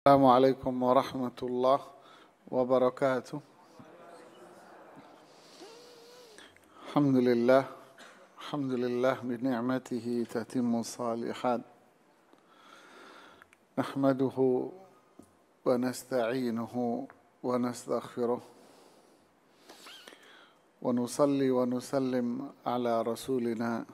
Assalamualaikum warahmatullahi wabarakatuh. Alhamdulillah bi ni'matihi tatimmu salihat. Nahmaduhu wa nasta'inuhu wa nastaghfiruh. Wa nusalli wa nusallim ala rasulina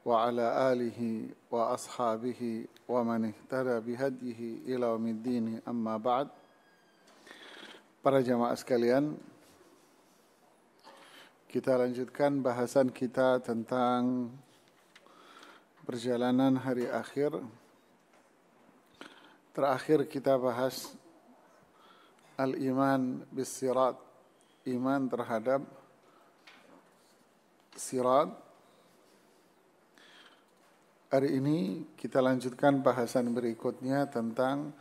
wa ala alihi wa ashabihi wa man ihtada bihadihi ila yaumiddin, amma ba'd. Para jamaah sekalian, kita lanjutkan bahasan kita tentang perjalanan hari akhir. Terakhir kita bahas al-iman bis sirat, iman terhadap sirat. Hari ini kita lanjutkan bahasan berikutnya tentang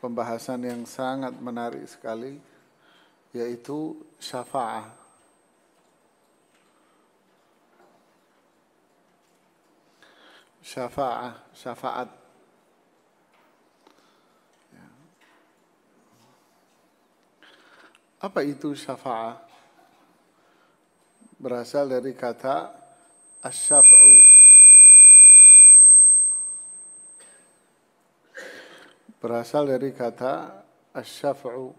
pembahasan yang sangat menarik sekali, yaitu syafa'ah. Syafaat. Apa itu syafa'ah? Berasal dari kata asy-syaf'u. Berasal dari kata asy-syaf'u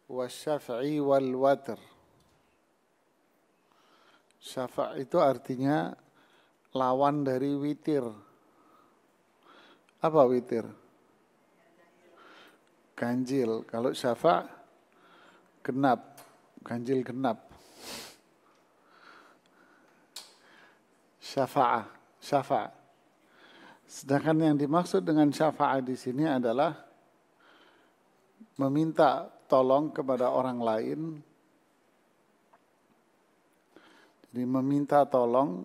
wasy-syaf'i wal watr. Syafa' itu artinya lawan dari witir. Apa witir? Ganjil. Kalau syafa' genap, ganjil genap. Syafa'. Sedangkan yang dimaksud dengan syafa'ah di sini adalah meminta tolong kepada orang lain. Jadi meminta tolong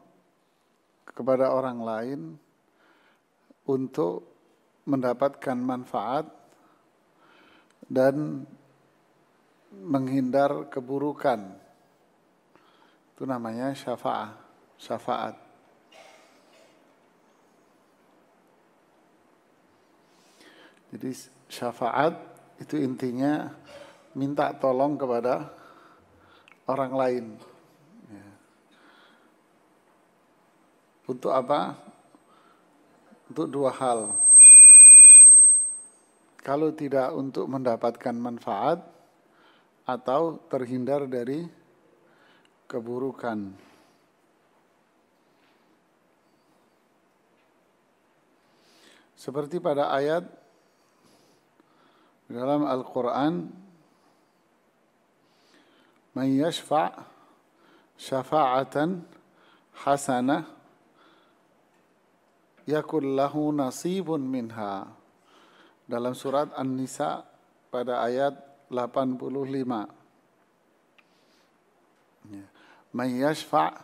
kepada orang lain untuk mendapatkan manfaat dan menghindar keburukan. Itu namanya syafaat. Jadi syafaat itu intinya minta tolong kepada orang lain. Ya. Untuk apa? Untuk dua hal. Kalau tidak untuk mendapatkan manfaat atau terhindar dari keburukan. Seperti pada ayat dalam Al-Quran, man yashfa' syafa'atan hasanah yakul lahu nasibun minha. Dalam surat An-Nisa pada ayat 85. Man yashfa'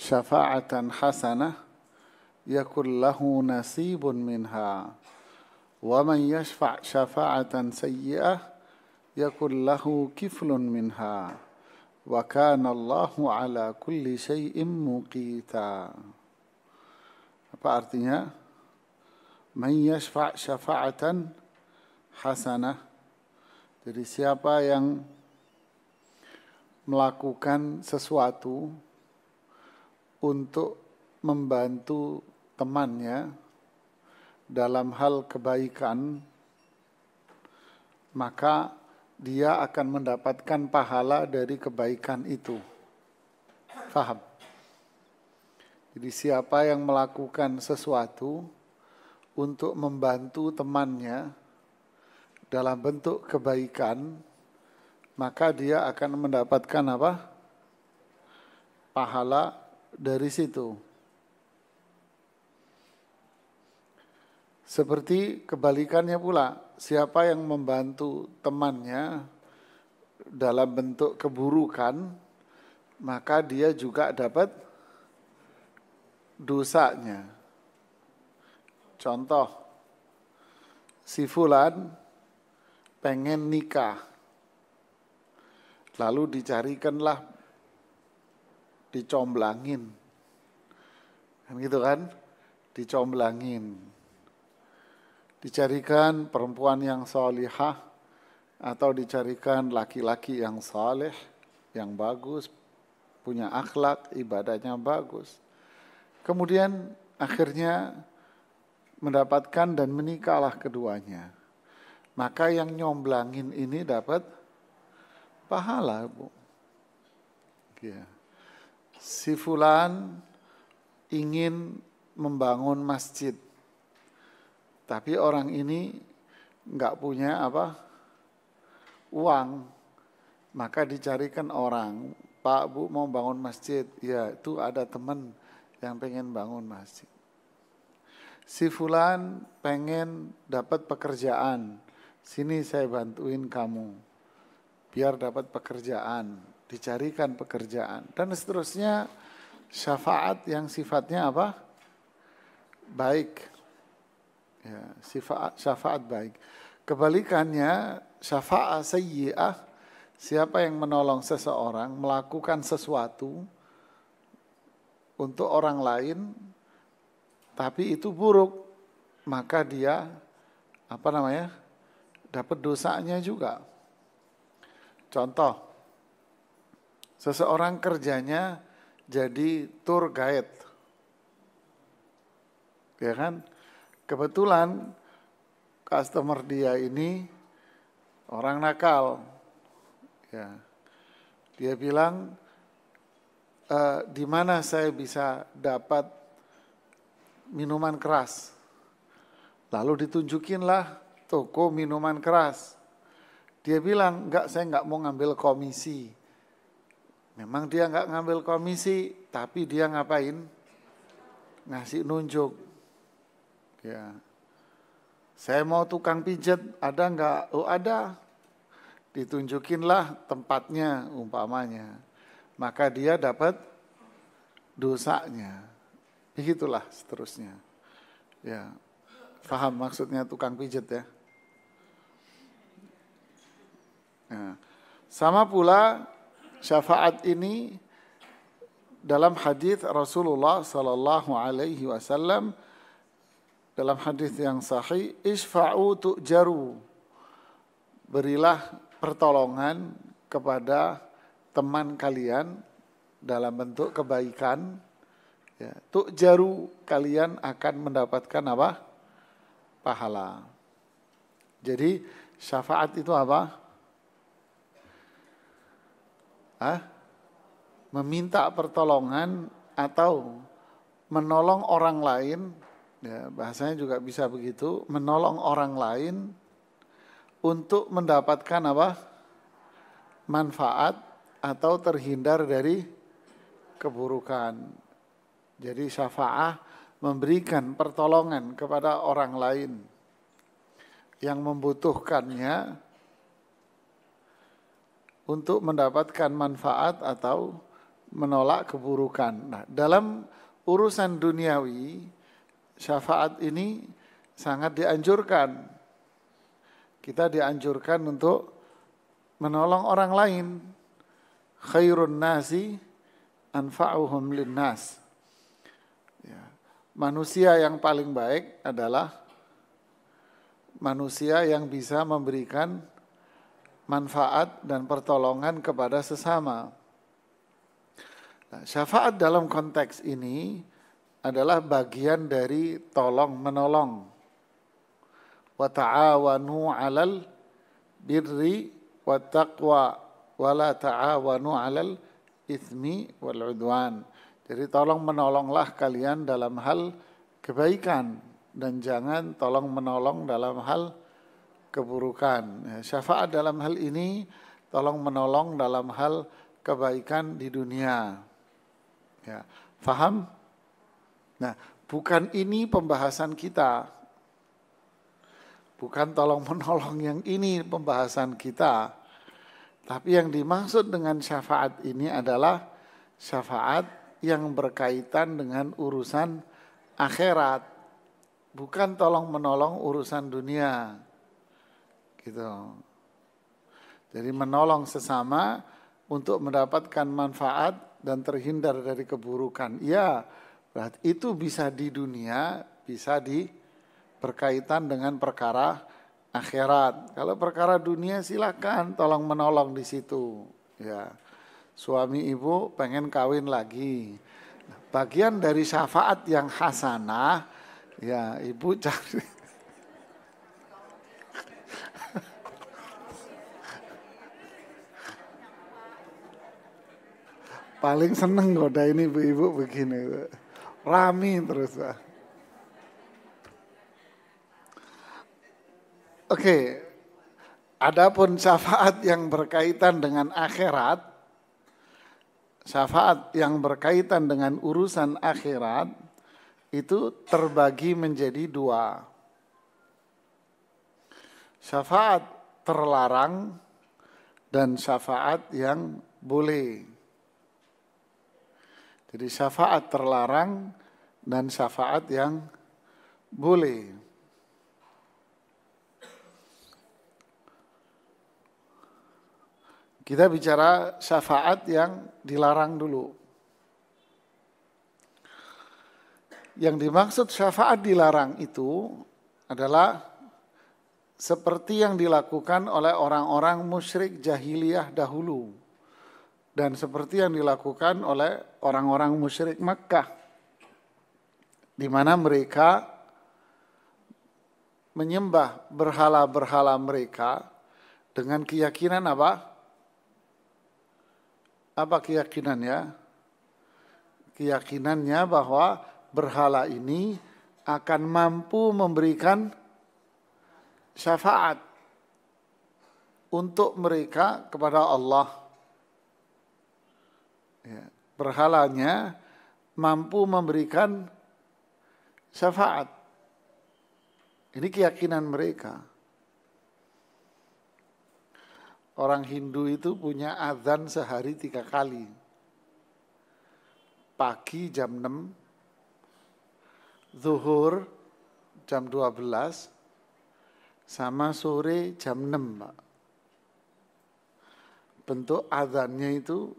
syafa'atan hasanah yakul lahu nasibun minha. Wa man yashfa' syafa'atan sayyi'ah yakul lahu kiflun minha wa kana Allahu ala kulli syai'in muqita. Apa artinya? Man yashfa' syafa'atan hasanah. Jadi siapa yang melakukan sesuatu untuk membantu temannya dalam hal kebaikan, maka dia akan mendapatkan pahala dari kebaikan itu. Faham? Jadi siapa yang melakukan sesuatu untuk membantu temannya dalam bentuk kebaikan, maka dia akan mendapatkan apa? Pahala dari situ. Seperti kebalikannya pula, siapa yang membantu temannya dalam bentuk keburukan, maka dia juga dapat dosanya. Contoh, si fulan pengen nikah, lalu dicarikanlah, dicomblangin. Kan gitu kan? Dicomblangin. dicarikan perempuan yang salihah atau dicarikan laki-laki yang saleh, yang bagus, punya akhlak, ibadahnya bagus. Kemudian akhirnya mendapatkan dan menikahlah keduanya. Maka yang nyomblangin ini dapat pahala, Bu. Ya. Si fulan ingin membangun masjid, tapi orang ini nggak punya uang, maka dicarikan orang, Pak, Bu mau bangun masjid, ya itu ada teman yang pengen bangun masjid. Si fulan pengen dapat pekerjaan, sini saya bantuin kamu, biar dapat pekerjaan, dicarikan pekerjaan, dan seterusnya. Syafaat yang sifatnya baik, ya, syafaat baik. Kebalikannya, syafaat sayyi'ah, siapa yang menolong seseorang melakukan sesuatu untuk orang lain, tapi itu buruk, maka dia dapat dosanya juga. Contoh, seseorang kerjanya jadi tour guide, ya kan? Kebetulan customer dia ini orang nakal, ya. Dia bilang, di mana saya bisa dapat minuman keras? Lalu ditunjukinlah toko minuman keras. Dia bilang, enggak, saya enggak mau ngambil komisi. Memang dia enggak ngambil komisi, tapi dia ngapain? Ngasih nunjuk. Ya. Saya mau tukang pijet, ada enggak? Oh ada. Ditunjukinlah tempatnya umpamanya. Maka dia dapat dosanya. Begitulah seterusnya. Ya. Faham maksudnya tukang pijet ya? Nah, sama pula syafaat ini dalam hadis Rasulullah sallallahu alaihi wasallam, dalam hadis yang sahih, isfa'u tu'jaru, berilah pertolongan kepada teman kalian dalam bentuk kebaikan, ya, tu'jaru, kalian akan mendapatkan pahala. Jadi syafaat itu meminta pertolongan atau menolong orang lain, ya, bahasanya juga bisa begitu, menolong orang lain untuk mendapatkan manfaat atau terhindar dari keburukan. Jadi syafa'ah memberikan pertolongan kepada orang lain yang membutuhkannya untuk mendapatkan manfaat atau menolak keburukan. Nah, dalam urusan duniawi, syafaat ini sangat dianjurkan. Kita dianjurkan untuk menolong orang lain. Khairun nasi anfa'uhum linnas. Ya. Manusia yang paling baik adalah manusia yang bisa memberikan manfaat dan pertolongan kepada sesama. Nah, syafaat dalam konteks ini adalah bagian dari tolong menolong. Wa ta'awanu 'alal birri wat taqwa wa la ta'awanu 'alal itsmi wal 'udwan. Jadi tolong menolonglah kalian dalam hal kebaikan dan jangan tolong menolong dalam hal keburukan. Syafaat dalam hal ini tolong menolong dalam hal kebaikan di dunia. Ya, faham? Nah, bukan ini pembahasan kita. Bukan tolong menolong yang ini pembahasan kita. Tapi yang dimaksud dengan syafaat ini adalah syafaat yang berkaitan dengan urusan akhirat. Bukan tolong menolong urusan dunia. Gitu. Jadi menolong sesama untuk mendapatkan manfaat dan terhindar dari keburukan. Ya, berarti itu bisa di dunia, bisa di berkaitan dengan perkara akhirat. Kalau perkara dunia silakan tolong menolong di situ. Ya, suami ibu pengen kawin lagi. Bagian dari syafaat yang hasanah, ya ibu cari. Paling seneng goda ini ibu-ibu begini, rami terus Pak. Oke, adapun syafaat yang berkaitan dengan akhirat, syafaat yang berkaitan dengan urusan akhirat itu terbagi menjadi dua. Syafaat terlarang dan syafaat yang boleh. Jadi syafaat terlarang dan syafaat yang boleh. Kita bicara syafaat yang dilarang dulu. Yang dimaksud syafaat dilarang itu adalah seperti yang dilakukan oleh orang-orang musyrik jahiliyah dahulu. Dan seperti yang dilakukan oleh orang-orang musyrik Makkah. Di mana mereka menyembah berhala-berhala mereka dengan keyakinan apa? Apa keyakinannya? Keyakinannya bahwa berhala ini akan mampu memberikan syafaat untuk mereka kepada Allah. Ya, berhalanya mampu memberikan syafaat. Ini keyakinan mereka. Orang Hindu itu punya azan sehari 3 kali. Pagi jam 6, zuhur jam 12, sama sore jam 6, Pak. Bentuk azannya itu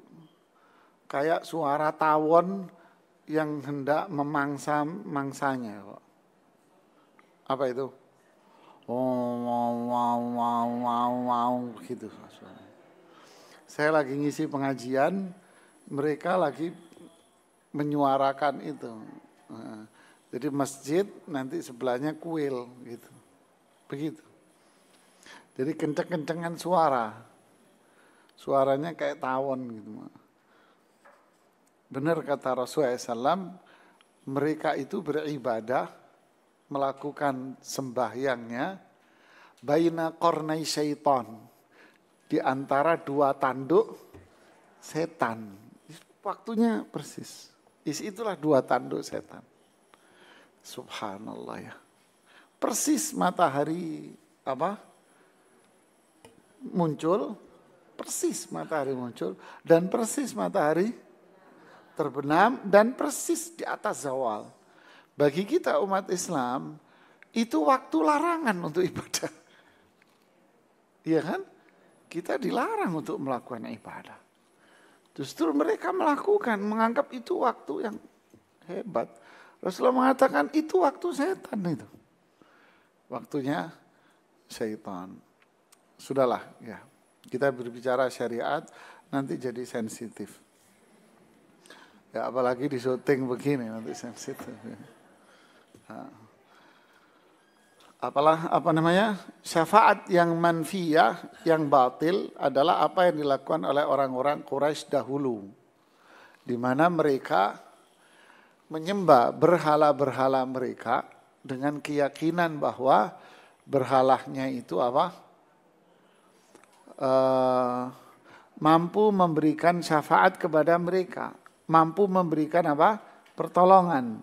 kayak suara tawon yang hendak memangsa mangsanya, Pak. Apa itu? Oh, wow, begitu. Saya lagi ngisi pengajian, mereka lagi menyuarakan itu. Jadi masjid nanti sebelahnya kuil gitu. Begitu. Jadi kenceng-kencengan suara. Suaranya kayak tawon gitu. Benar kata Rasulullah SAW, mereka itu beribadah, melakukan sembahyangnya baina qarnai syaitan, di antara 2 tanduk setan. Waktunya persis. Itulah 2 tanduk setan. Subhanallah ya. Persis matahari muncul, persis matahari muncul, dan persis matahari terbenam, dan persis di atas zawal. Bagi kita umat Islam, itu waktu larangan untuk ibadah. Iya kan? Kita dilarang untuk melakukan ibadah. Justru mereka melakukan, menganggap itu waktu yang hebat. Rasulullah mengatakan itu waktu setan itu. Waktunya syaitan. Sudahlah ya. Kita berbicara syariat, nanti jadi sensitif. Ya apalagi di syuting begini nanti sensitif. Syafaat yang manfiyah, yang batil adalah apa yang dilakukan oleh orang-orang Quraisy dahulu, di mana mereka menyembah berhala-berhala mereka dengan keyakinan bahwa berhalanya itu mampu memberikan syafaat kepada mereka, mampu memberikan pertolongan,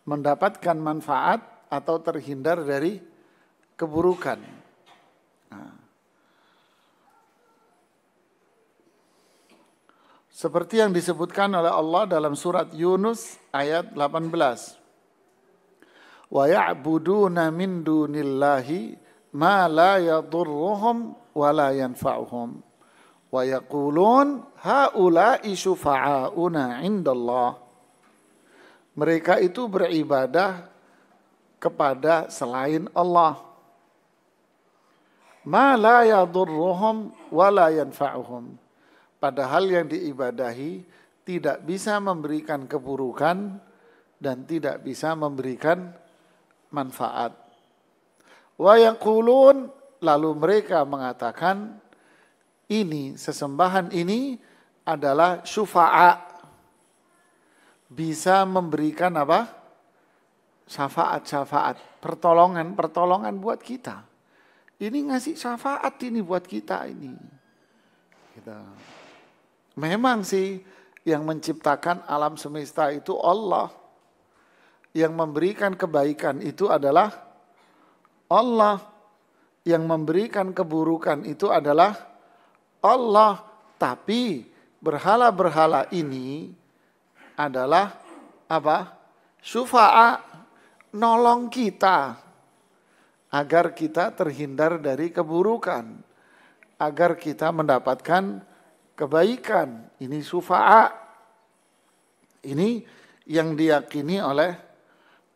mendapatkan manfaat atau terhindar dari keburukan. Seperti yang disebutkan oleh Allah dalam surat Yunus ayat 18. Wa ya'buduna min dunillahi ma la yadurruhum wa la yanfa'uhum. Wa yaqulun haula'i syufa'auna 'indallah. Mereka itu beribadah kepada selain Allah. Ma la yadurruhum wa la yanfa'uhum. Padahal yang diibadahi tidak bisa memberikan keburukan dan tidak bisa memberikan manfaat. Wa yaqulun, lalu mereka mengatakan ini, sesembahan ini adalah syufa'a. Bisa memberikan apa? Syafaat-syafaat, pertolongan buat kita. Ini ngasih syafaat ini buat kita ini. Memang sih yang menciptakan alam semesta itu Allah. Yang memberikan kebaikan itu adalah Allah. Yang memberikan keburukan itu adalah Allah. Tapi berhala-berhala ini adalah apa? Syufa'a, nolong kita agar kita terhindar dari keburukan, agar kita mendapatkan kebaikan. Ini syufa'a. Ini yang diyakini oleh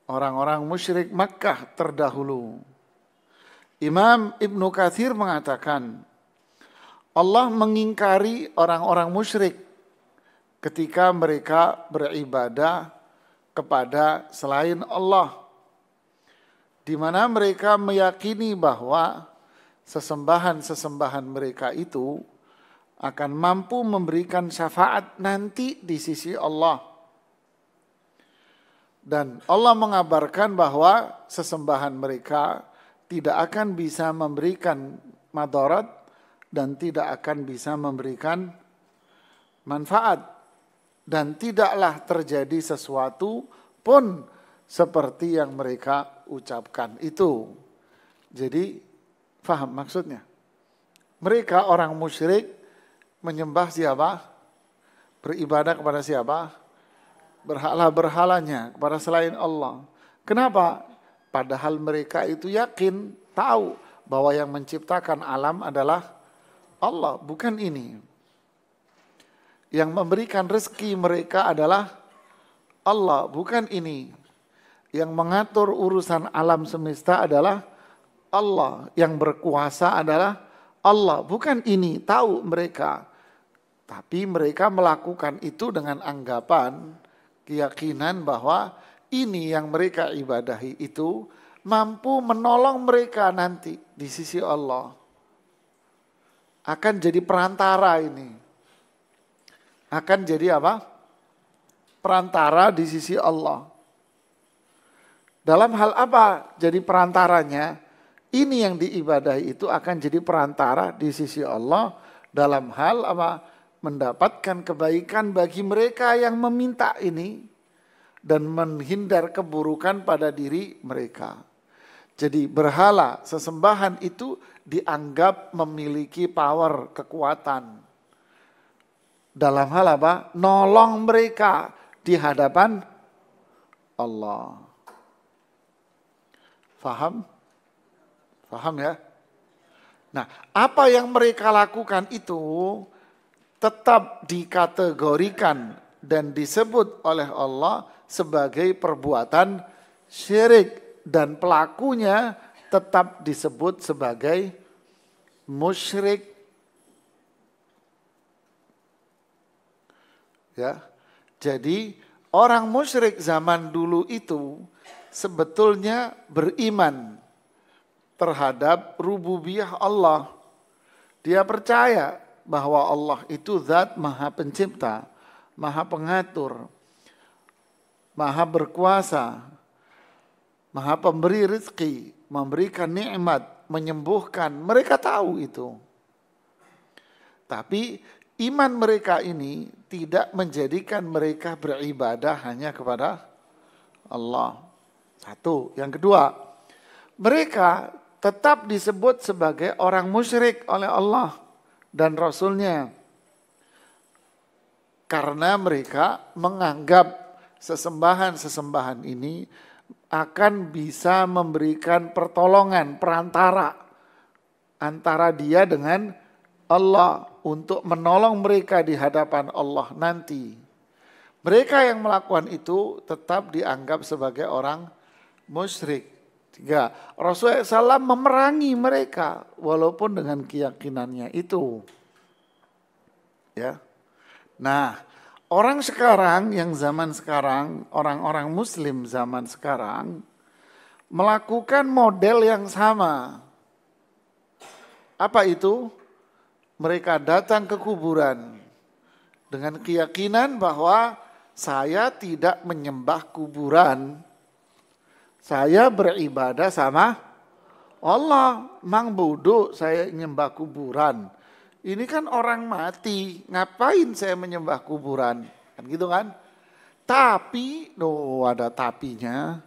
orang-orang musyrik Makkah terdahulu. Imam Ibnu Katsir mengatakan, Allah mengingkari orang-orang musyrik ketika mereka beribadah kepada selain Allah, di mana mereka meyakini bahwa sesembahan-sesembahan mereka itu akan mampu memberikan syafaat nanti di sisi Allah. Dan Allah mengabarkan bahwa sesembahan mereka tidak akan bisa memberikan madarat dan tidak akan bisa memberikan manfaat. Dan tidaklah terjadi sesuatu pun seperti yang mereka ucapkan itu. Jadi, faham maksudnya? Mereka orang musyrik menyembah siapa? Beribadah kepada siapa? Berhala-berhalanya, kepada selain Allah. Kenapa? Padahal mereka itu yakin, tahu bahwa yang menciptakan alam adalah Allah, bukan ini. Yang memberikan rezeki mereka adalah Allah, bukan ini. Yang mengatur urusan alam semesta adalah Allah. Yang berkuasa adalah Allah, bukan ini. Tahu mereka. Tapi mereka melakukan itu dengan anggapan, keyakinan bahwa ini yang mereka ibadahi itu mampu menolong mereka nanti di sisi Allah. Akan jadi perantara ini. Akan jadi apa? Perantara di sisi Allah. Dalam hal apa jadi perantaranya? Ini yang diibadahi itu akan jadi perantara di sisi Allah dalam hal apa? Mendapatkan kebaikan bagi mereka yang meminta ini dan menghindar keburukan pada diri mereka. Jadi berhala, sesembahan itu dianggap memiliki power, kekuatan. Dalam hal apa? Nolong mereka di hadapan Allah. Faham? Faham ya? Nah, apa yang mereka lakukan itu tetap dikategorikan dan disebut oleh Allah sebagai perbuatan syirik. Dan pelakunya tetap disebut sebagai musyrik. Ya, jadi orang musyrik zaman dulu itu sebetulnya beriman terhadap rububiyah Allah. Dia percaya bahwa Allah itu zat maha pencipta, maha pengatur, maha berkuasa, maha pemberi rezeki, memberikan nikmat, menyembuhkan. Mereka tahu itu. Tapi iman mereka ini tidak menjadikan mereka beribadah hanya kepada Allah. Satu. Yang kedua, mereka tetap disebut sebagai orang musyrik oleh Allah dan Rasul-Nya. Karena mereka menganggap sesembahan-sesembahan ini akan bisa memberikan pertolongan, perantara antara dia dengan Allah untuk menolong mereka di hadapan Allah nanti. Mereka yang melakukan itu tetap dianggap sebagai orang musyrik. Tiga, Rasulullah SAW memerangi mereka walaupun dengan keyakinannya itu. Ya. Nah, orang sekarang yang zaman sekarang, orang-orang muslim zaman sekarang melakukan model yang sama. Apa itu? Mereka datang ke kuburan dengan keyakinan bahwa saya tidak menyembah kuburan. Saya beribadah sama Allah. Mang bodoh saya menyembah kuburan. Ini kan orang mati, ngapain saya menyembah kuburan? Kan gitu kan? Tapi, ada tapinya.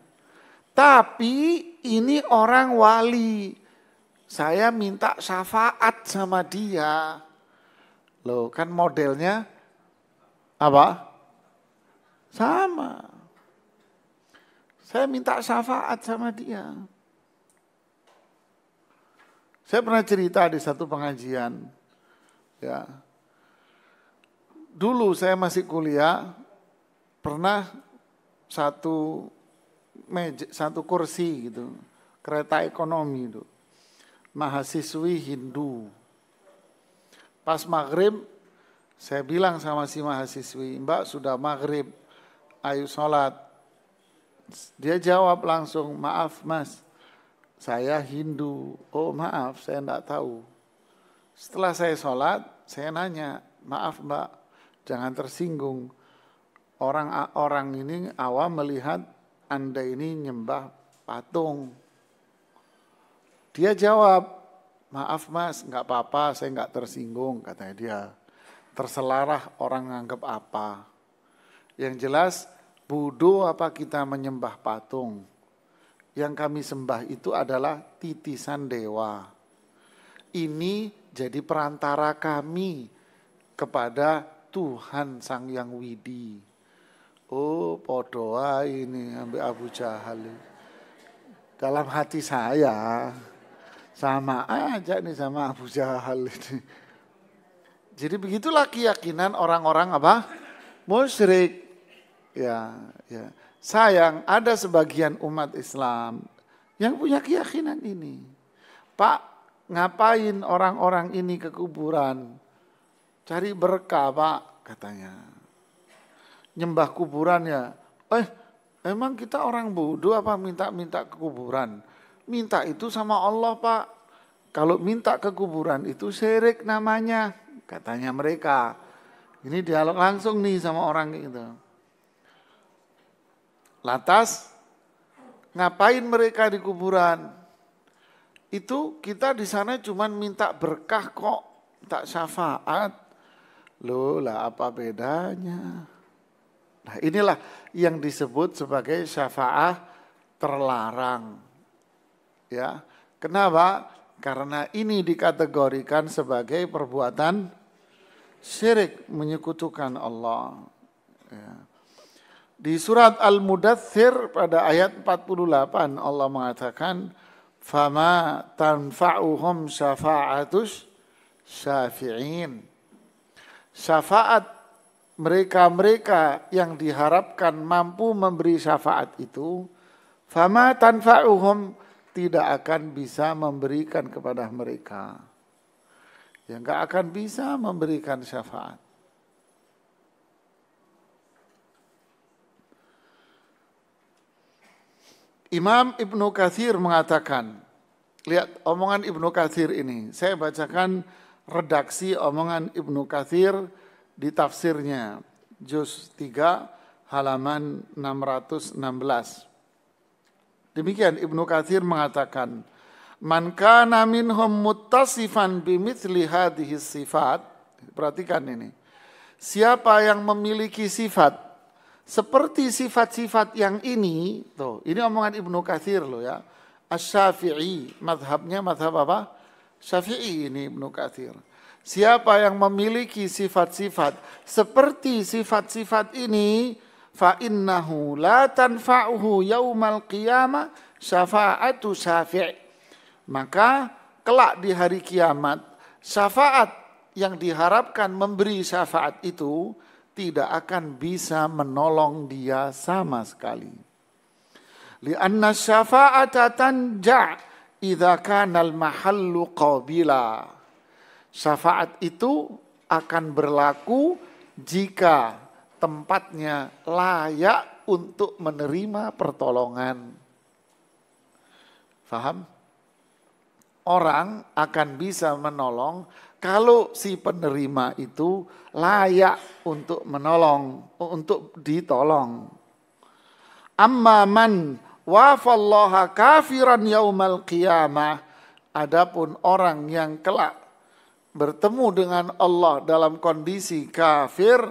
Tapi ini orang wali. Saya minta syafaat sama dia. Loh, kan modelnya apa? Sama. Saya minta syafaat sama dia. Saya pernah cerita di satu pengajian. Ya. Dulu saya masih kuliah, pernah satu kursi gitu, kereta ekonomi itu. Mahasiswi Hindu. Pas maghrib, saya bilang sama si mahasiswi, Mbak sudah maghrib, ayo sholat. Dia jawab langsung, maaf mas, saya Hindu. Oh maaf, saya enggak tahu. Setelah saya sholat, saya nanya, maaf mbak, jangan tersinggung. Orang ini awam melihat Anda ini nyembah patung. Dia jawab, maaf mas, enggak apa-apa, saya enggak tersinggung, katanya dia. Terselarah orang nganggap apa. Yang jelas, bodoh apa kita menyembah patung. Yang kami sembah itu adalah titisan dewa. Ini jadi perantara kami kepada Tuhan Sang Yang Widi. Oh podoa ini ambil Abu Jahal. Dalam hati saya sama aja nih sama Abu Jahal ini. Jadi begitulah keyakinan orang-orang apa? Musyrik. Ya. Sayang ada sebagian umat Islam yang punya keyakinan ini. Pak, ngapain orang-orang ini ke kuburan? Cari berkah pak, katanya. Nyembah kuburan ya. Emang kita orang bodoh apa minta-minta ke kuburan? Minta itu sama Allah pak. Kalau minta ke kuburan itu syirik namanya, katanya mereka. Ini dialog langsung nih sama orang gitu. Lantas, ngapain mereka di kuburan? Itu kita di sana cuma minta berkah kok, tak syafaat. Loh lah apa bedanya? Nah inilah yang disebut sebagai syafaat terlarang. Ya, kenapa? Karena ini dikategorikan sebagai perbuatan syirik, menyekutukan Allah. Ya. Di surat Al-Mudaththir pada ayat 48 Allah mengatakan fama tanfa'uhum syafa'atus syafi'in. Syafaat mereka-mereka yang diharapkan mampu memberi syafaat itu fama tanfa'uhum tidak akan bisa memberikan kepada mereka. Yang enggak akan bisa memberikan syafaat. Imam Ibnu Katsir mengatakan, lihat omongan Ibnu Katsir ini, saya bacakan redaksi omongan Ibnu Katsir di tafsirnya, juz 3 halaman 616. Demikian Ibnu Katsir mengatakan, man kana minhum muttasifan bimithli hadhihi sifat, perhatikan ini, siapa yang memiliki sifat seperti sifat-sifat yang ini, tuh, ini omongan Ibnu Katsir loh ya. Asy-Syafi'i, mazhabnya mazhab apa? Syafi'i ini Ibnu Katsir. Siapa yang memiliki sifat-sifat seperti sifat-sifat ini, fa innahu la tanfa'uhu yaumal qiyamah syafa'atu syafi'. Maka kelak di hari kiamat, syafaat yang diharapkan memberi syafaat itu tidak akan bisa menolong dia sama sekali. Li'anna syafa'ata tanja' idza kana al-mahallu qabila. Syafaat itu akan berlaku jika tempatnya layak untuk menerima pertolongan. Faham? Orang akan bisa menolong kalau si penerima itu layak untuk menolong, untuk ditolong. Amma man wafallaha kafiran yaumal qiyamah. Adapun orang yang kelak bertemu dengan Allah dalam kondisi kafir,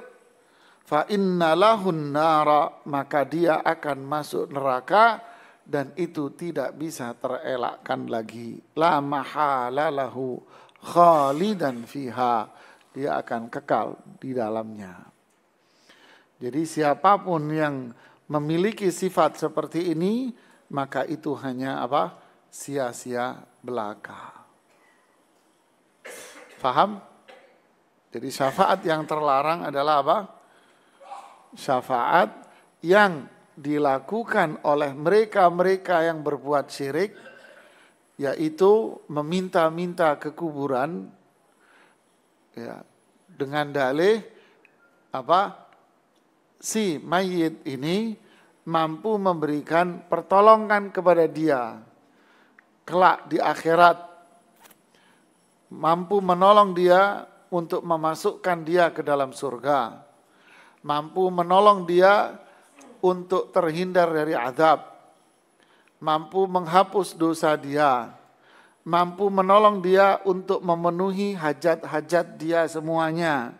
fa inna lahun nara, maka dia akan masuk neraka dan itu tidak bisa terelakkan lagi. La mahala lahu khalidan fiha, dia akan kekal di dalamnya. Jadi siapapun yang memiliki sifat seperti ini, maka itu hanya apa? Sia-sia belaka. Faham? Jadi syafaat yang terlarang adalah apa? Syafaat yang dilakukan oleh mereka-mereka yang berbuat syirik, yaitu meminta-minta ke kuburan, ya, dengan dalih apa? Si mayit ini mampu memberikan pertolongan kepada dia kelak di akhirat, mampu menolong dia untuk memasukkan dia ke dalam surga, mampu menolong dia untuk terhindar dari azab, mampu menghapus dosa dia, mampu menolong dia untuk memenuhi hajat-hajat dia semuanya.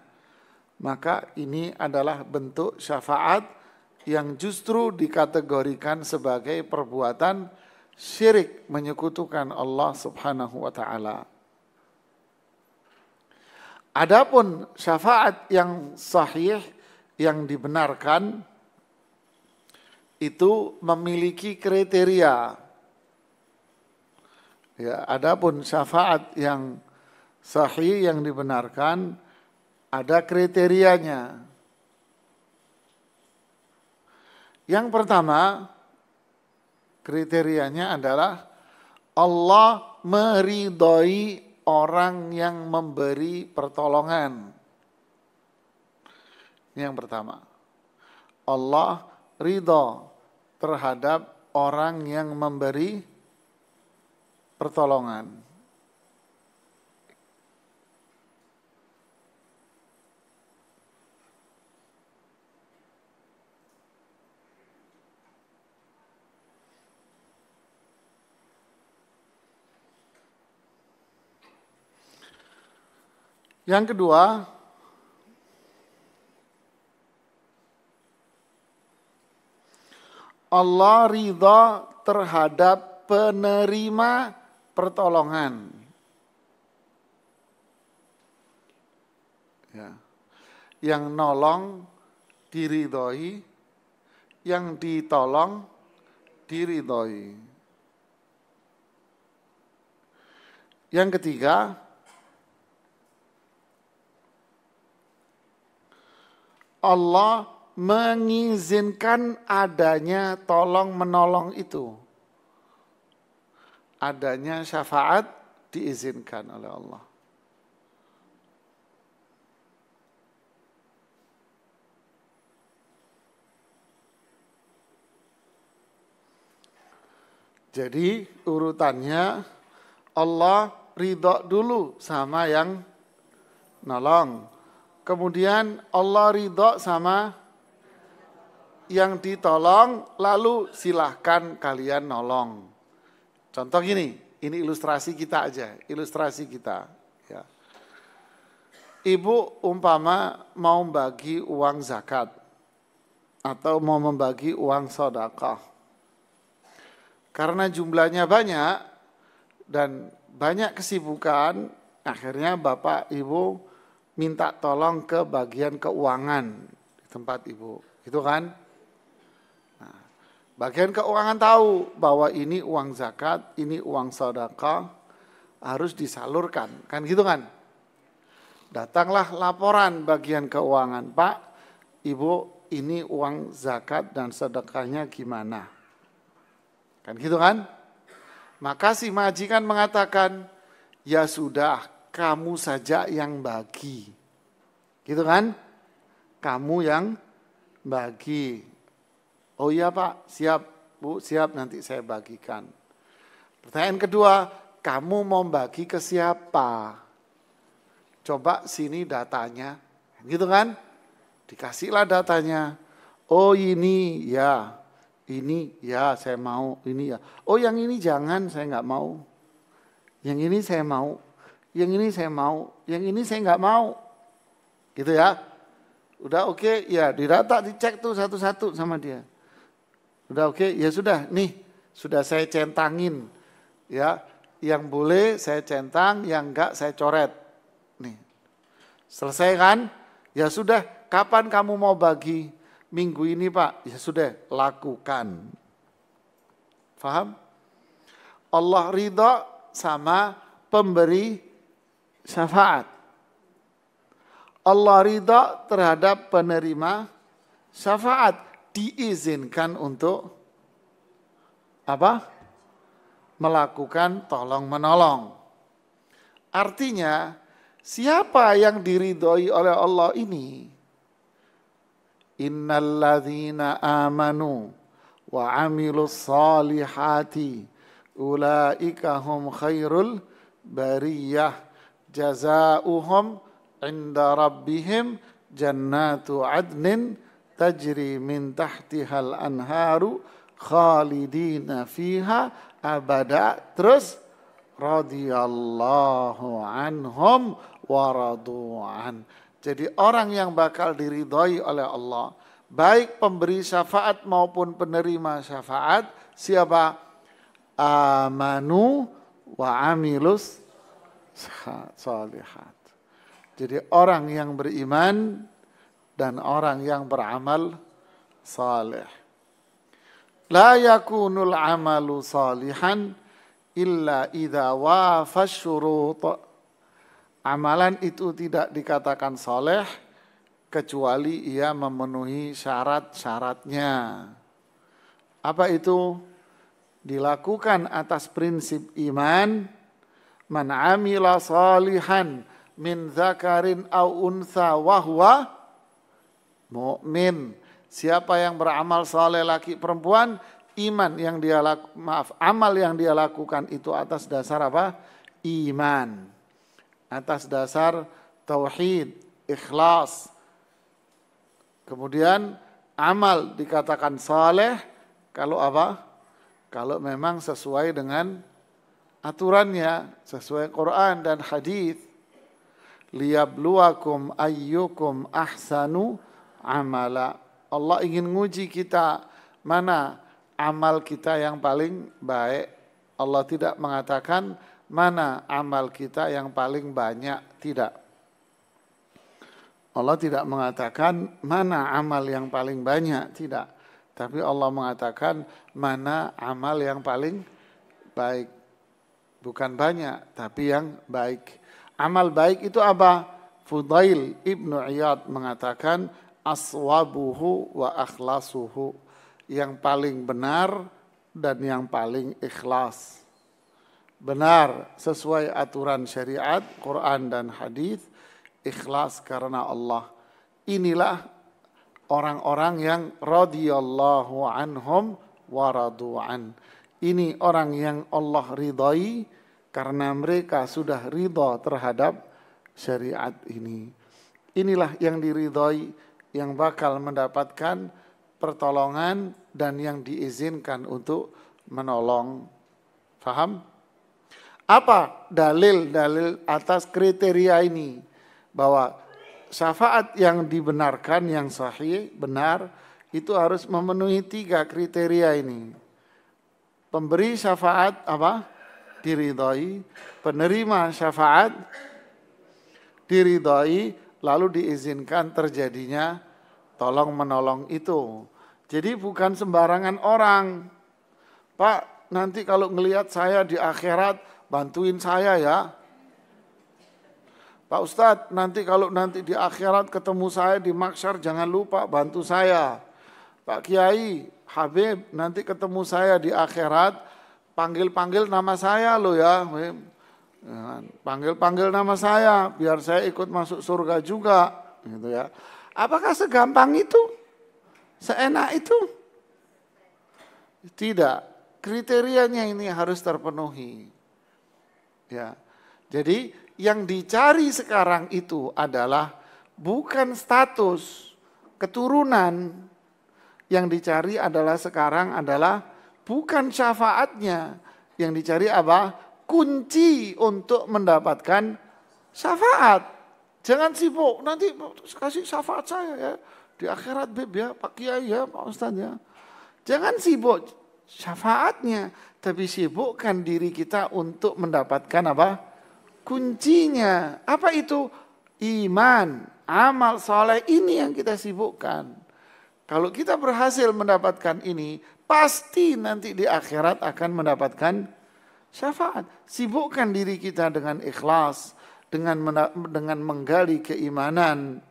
Maka ini adalah bentuk syafaat yang justru dikategorikan sebagai perbuatan syirik, menyekutukan Allah Subhanahu wa taala. Adapun syafaat yang sahih, yang dibenarkan, itu memiliki kriteria. Ya, adapun syafaat yang sahih, yang dibenarkan, ada kriterianya. Yang pertama, kriterianya adalah Allah meridhoi orang yang memberi pertolongan. Ini yang pertama. Allah ridho terhadap orang yang memberi pertolongan. Yang kedua, Allah ridha terhadap penerima pertolongan. Ya. Yang nolong diridhoi, yang ditolong diridhoi. Yang ketiga, Allah mengizinkan adanya tolong menolong itu. Adanya syafaat diizinkan oleh Allah. Jadi urutannya Allah ridho dulu sama yang nolong. Kemudian Allah ridho sama yang ditolong, lalu silahkan kalian nolong. Contoh gini, ini ilustrasi kita aja, ilustrasi kita. Ya. Ibu umpama mau bagi uang zakat atau mau membagi uang sedekah. Karena jumlahnya banyak dan banyak kesibukan, akhirnya Bapak Ibu minta tolong ke bagian keuangan di tempat ibu, gitu kan? Nah, bagian keuangan tahu bahwa ini uang zakat, ini uang sedekah, harus disalurkan, kan gitu kan? Datanglah laporan bagian keuangan, Pak, Ibu, ini uang zakat dan sedekahnya gimana? Kan gitu kan? Maka si majikan mengatakan, ya sudah, kamu saja yang bagi. Gitu kan? Kamu yang bagi. Oh iya Pak, siap Bu, siap nanti saya bagikan. Pertanyaan kedua, kamu mau bagi ke siapa? Coba sini datanya. Gitu kan? Dikasihlah datanya. Oh ini ya saya mau, ini ya. Oh yang ini jangan, saya nggak mau. Yang ini saya mau, yang ini saya mau, yang ini saya nggak mau. Gitu ya. Udah oke, ya didata, dicek tuh satu-satu sama dia. Udah oke, ya sudah, nih sudah saya centangin. Ya, yang boleh saya centang, yang enggak saya coret. Nih. Selesai kan? Ya sudah, kapan kamu mau bagi? Minggu ini Pak. Ya sudah, lakukan. Faham? Allah ridha sama pemberi syafaat. Allah ridha terhadap penerima syafaat. Diizinkan untuk apa? Melakukan tolong menolong. Artinya, siapa yang diridhoi oleh Allah ini? Innalladzina amanu wa amilus salihati ulaika hum khairul bariyah jazaohum inda rabbihim jannatu adnin tajri min tahtihal anharu khalidina fiha abada. Terus radhiyallahu anhum wa radu'an. Jadi orang yang bakal diridhoi oleh Allah, baik pemberi syafaat maupun penerima syafaat, siapa? Amanu wa amilus shalihat. Jadi orang yang beriman dan orang yang beramal saleh. La yakunul amalu salihan illa idza wafa syurut. Amalan itu tidak dikatakan soleh kecuali ia memenuhi syarat-syaratnya. Apa itu? Dilakukan atas prinsip iman. Man amila salihan min dzakarin au untha wa huwa mu'min. Siapa yang beramal saleh laki perempuan, amal yang dia lakukan itu atas dasar apa? Iman. Atas dasar tauhid, ikhlas. Kemudian amal dikatakan saleh kalau apa? Kalau memang sesuai dengan aturannya, sesuai Quran dan hadis. Liyabluwakum ayyukum ahsanu amala. Allah ingin nguji kita mana amal kita yang paling baik. Allah tidak mengatakan mana amal kita yang paling banyak, tidak. Allah tidak mengatakan mana amal yang paling banyak, tidak. Tapi Allah mengatakan mana amal yang paling baik. Bukan banyak, tapi yang baik. Amal baik itu apa? Fudail Ibnu Iyad mengatakan aswabuhu wa akhlasuhu. Yang paling benar dan yang paling ikhlas. Benar sesuai aturan syariat, Quran dan hadis, ikhlas karena Allah. Inilah orang-orang yang radhiyallahu anhum wa radu'an. Ini orang yang Allah ridhai karena mereka sudah ridha terhadap syariat ini. Inilah yang diridhai, yang bakal mendapatkan pertolongan dan yang diizinkan untuk menolong. Faham? Apa dalil-dalil atas kriteria ini? Bahwa syafaat yang dibenarkan, yang sahih, benar, itu harus memenuhi 3 kriteria ini. Pemberi syafaat apa? Diridhai. Penerima syafaat diridhai, lalu diizinkan terjadinya tolong menolong itu. Jadi bukan sembarangan orang. Pak, nanti kalau ngelihat saya di akhirat, bantuin saya ya. Pak Ustadz, nanti kalau nanti di akhirat ketemu saya di mahsyar, jangan lupa bantu saya. Pak Kiai, Habib, nanti ketemu saya di akhirat, panggil-panggil nama saya loh ya. Panggil-panggil nama saya, biar saya ikut masuk surga juga. Gitu ya. Apakah segampang itu? Seenak itu? Tidak. Kriterianya ini harus terpenuhi. Ya. Jadi yang dicari sekarang itu adalah bukan status keturunan, yang dicari adalah sekarang adalah bukan syafaatnya, yang dicari apa? Kunci untuk mendapatkan syafaat. Jangan sibuk, nanti kasih syafaat saya ya, di akhirat Beb ya, Pak Kiai ya, Pak Ustadz ya. Jangan sibuk syafaatnya, tapi sibukkan diri kita untuk mendapatkan apa? Kuncinya. Apa itu? Iman, amal soleh, ini yang kita sibukkan. Kalau kita berhasil mendapatkan ini, pasti nanti di akhirat akan mendapatkan syafaat. Sibukkan diri kita dengan ikhlas, dengan menggali keimanan.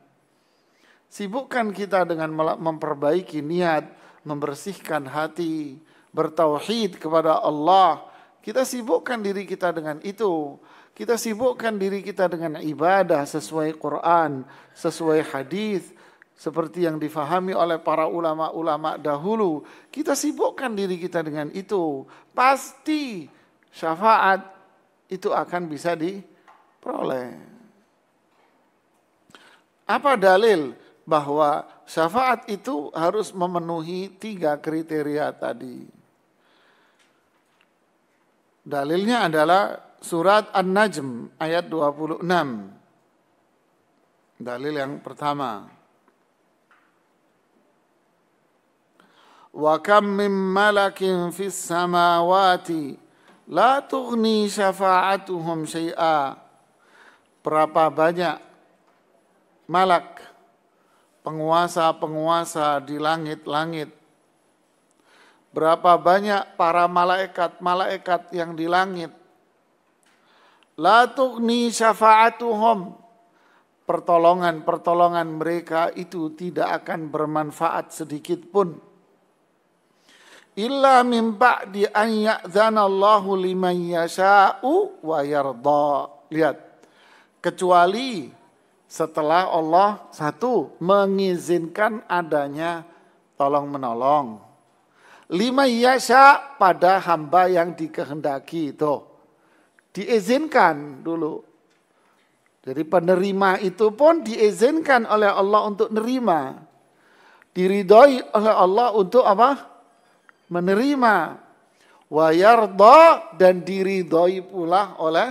Sibukkan kita dengan memperbaiki niat, membersihkan hati, bertauhid kepada Allah. Kita sibukkan diri kita dengan itu. Kita sibukkan diri kita dengan ibadah sesuai Quran, sesuai hadis, seperti yang difahami oleh para ulama-ulama dahulu. Kita sibukkan diri kita dengan itu. Pasti syafaat itu akan bisa diperoleh. Apa dalil bahwa syafaat itu harus memenuhi 3 kriteria tadi? Dalilnya adalah surat An-Najm ayat 26. Dalil yang pertama. Wa kam min malakin fis samawati la tughni syafa'atuhum syai'a. Berapa banyak malak, penguasa-penguasa di langit-langit. Berapa banyak para malaikat-malaikat yang di langit. La tughni syafa'atuhum. Pertolongan-pertolongan mereka itu tidak akan bermanfaat sedikit pun. Illa min ba'di an ya'zana Allahu liman yasha'u wa yarda. Lihat. Kecuali setelah Allah mengizinkan adanya tolong menolong. Liman yasha, pada hamba yang dikehendaki itu. Diizinkan dulu. Jadi penerima itu pun diizinkan oleh Allah untuk nerima. Diridhoi oleh Allah untuk apa? Menerima. Wa yarda, dan diridhoi pula oleh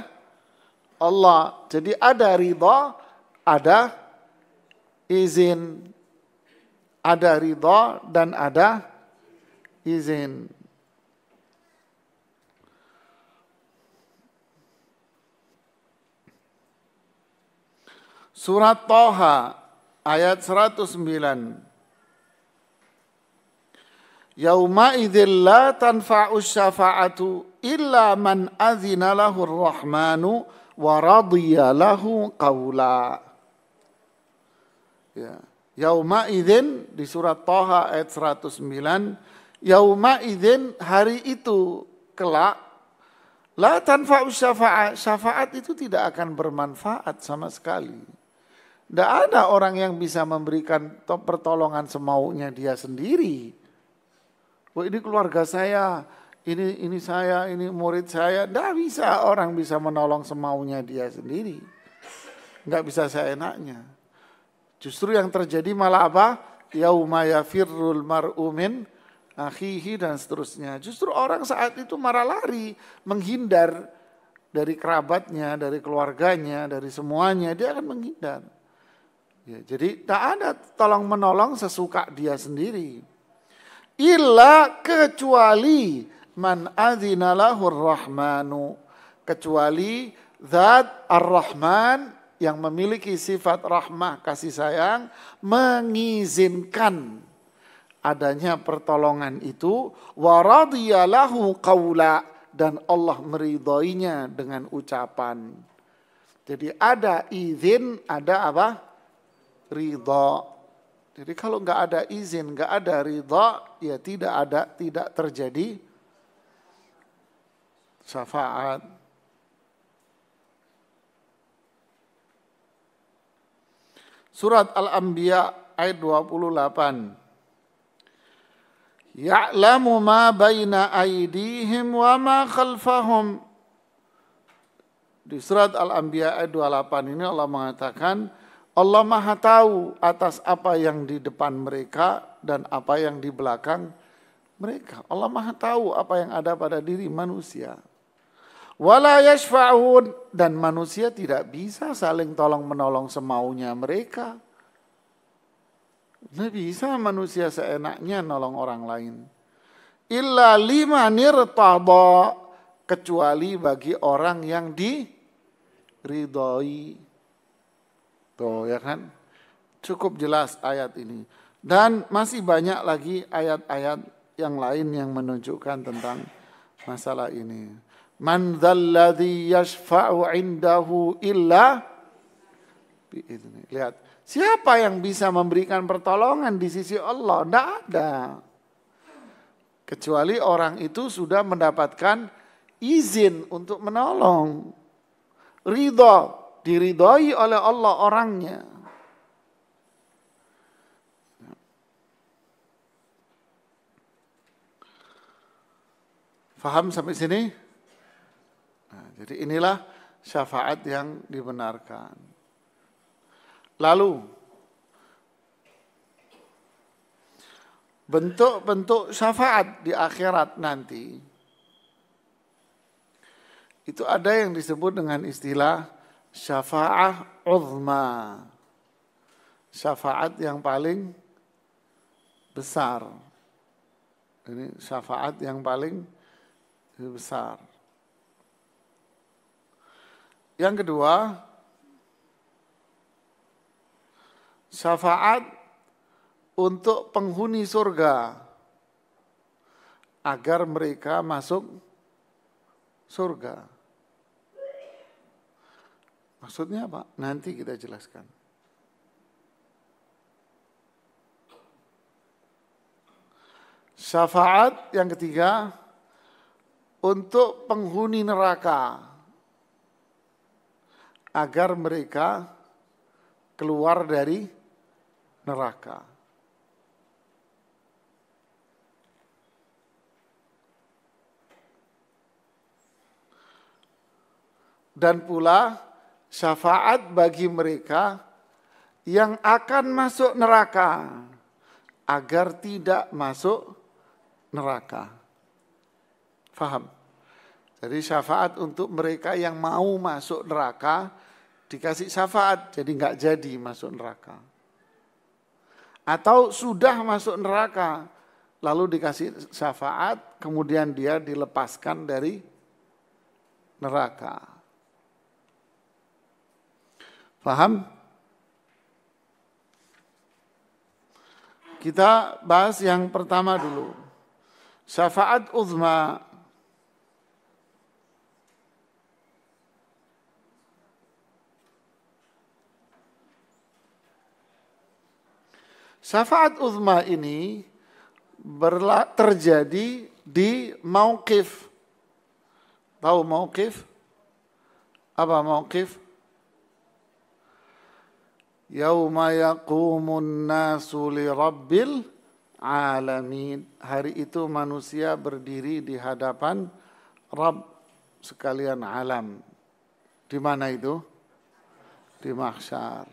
Allah. Jadi ada ridha, ada izin. Ada ridha dan ada izin. Surat Thaha ayat 109. Yauma idzil la tanfa'u syafa'atu illa man adzina lahu ar-rahmanu wa radiya lahu qawla. Ya. Yauma idzin di surat Thaha ayat 109. Yauma idzin, hari itu kelak, la tanfa'u syafa'at, syafaat itu tidak akan bermanfaat sama sekali. Tidak ada orang yang bisa memberikan pertolongan semaunya dia sendiri. Oh, ini keluarga saya, ini saya, ini murid saya. Tidak bisa orang bisa menolong semaunya dia sendiri. Enggak bisa seenaknya. Justru yang terjadi malah apa? Yauma yafirrul mar'u min akhihi dan seterusnya. Justru orang saat itu marah lari, menghindar dari kerabatnya, dari keluarganya, dari semuanya. Dia akan menghindar. Ya, jadi tak ada tolong menolong sesuka dia sendiri. Illa, kecuali man adzina lahur rahmanu, kecuali zat ar-Rahman yang memiliki sifat rahmah kasih sayang mengizinkan adanya pertolongan itu, wa radiya lahu qawla, dan Allah meridhoinya dengan ucapan. Jadi ada izin, ada apa? Ridha. Jadi kalau nggak ada izin, nggak ada ridha, ya tidak terjadi syafaat. Surat Al-Anbiya ayat 28. Ya'lamu ma baina aydihim wa ma khalfahum. Di surat Al-Anbiya ayat 28 ini Allah mengatakan, Allah Maha tahu atas apa yang di depan mereka dan apa yang di belakang mereka. Allah Maha tahu apa yang ada pada diri manusia. Wala yashfa'un, dan manusia tidak bisa saling tolong menolong semaunya mereka. Tidak bisa manusia seenaknya nolong orang lain. Illa limanir tada, kecuali bagi orang yang diridhoi. Tuh ya kan, cukup jelas ayat ini. Dan masih banyak lagi ayat-ayat yang lain yang menunjukkan tentang masalah ini. Man dzalladzi yashfa'u 'indahu illa bi'idznih. Lihat, siapa yang bisa memberikan pertolongan di sisi Allah? Tidak ada. Kecuali orang itu sudah mendapatkan izin untuk menolong. Ridha, diridhoi oleh Allah orangnya. Faham sampai sini? Nah, jadi inilah syafaat yang dibenarkan. Lalu bentuk-bentuk syafaat di akhirat nanti itu ada yang disebut dengan istilah syafa'ah uzma. Syafaat yang paling besar. Ini syafaat yang paling besar. Yang kedua, syafaat untuk penghuni surga agar mereka masuk surga. Maksudnya apa? Nanti kita jelaskan. Syafaat yang ketiga untuk penghuni neraka agar mereka keluar dari neraka. Dan pula syafaat bagi mereka yang akan masuk neraka agar tidak masuk neraka. Faham? Jadi syafaat untuk mereka yang mau masuk neraka dikasih syafaat, jadi nggak jadi masuk neraka. Atau sudah masuk neraka, lalu dikasih syafaat, kemudian dia dilepaskan dari neraka. Paham? Kita bahas yang pertama dulu. Syafaat uzma. Syafaat uzma ini terjadi di mauqif. Tahu mauqif? Apa mauqif? Yauma yaqumun nasu li rabbil alamin. Hari itu manusia berdiri di hadapan Rabb sekalian alam. Di mana itu? Di mahsyar.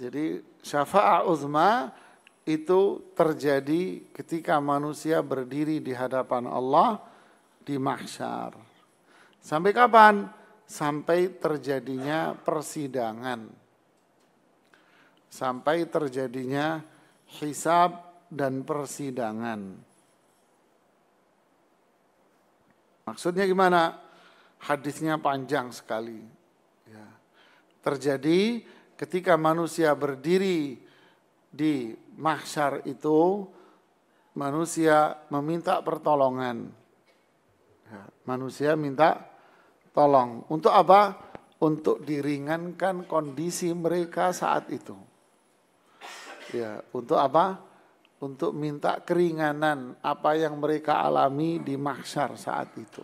Jadi syafa'ah uzma itu terjadi ketika manusia berdiri di hadapan Allah di mahsyar. Sampai kapan? Sampai terjadinya persidangan. Sampai terjadinya hisab dan persidangan. Maksudnya gimana? Hadisnya panjang sekali. Ya. Terjadi ketika manusia berdiri di mahsyar itu, manusia meminta pertolongan. Ya, manusia minta tolong. Untuk apa? Untuk diringankan kondisi mereka saat itu. Ya, untuk apa? Untuk minta keringanan apa yang mereka alami di mahsyar saat itu.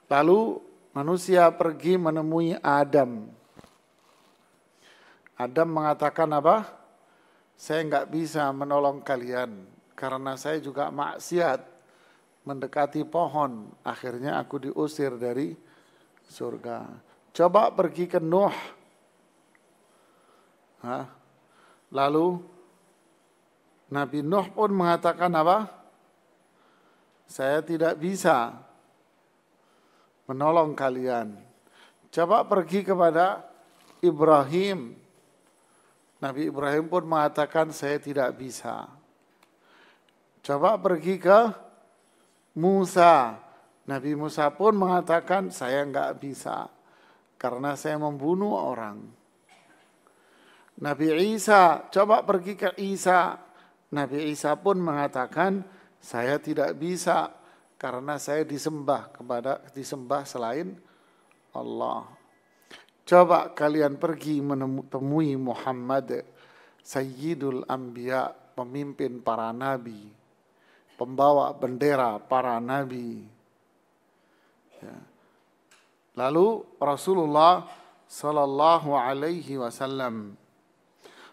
Lalu manusia pergi menemui Adam. Adam mengatakan apa? Saya nggak bisa menolong kalian karena saya juga maksiat mendekati pohon. Akhirnya aku diusir dari surga. Coba pergi ke Nuh. Lalu Nabi Nuh pun mengatakan apa? Saya tidak bisa menolong kalian. Coba pergi kepada Ibrahim. Nabi Ibrahim pun mengatakan saya tidak bisa. Coba pergi ke Musa. Nabi Musa pun mengatakan saya enggak bisa karena saya membunuh orang. Nabi Isa, coba pergi ke Isa. Nabi Isa pun mengatakan saya tidak bisa karena saya disembah selain Allah. Coba kalian pergi menemui Muhammad, Sayyidul Anbiya, pemimpin para nabi, pembawa bendera para nabi. Ya. Lalu Rasulullah sallallahu alaihi wasallam,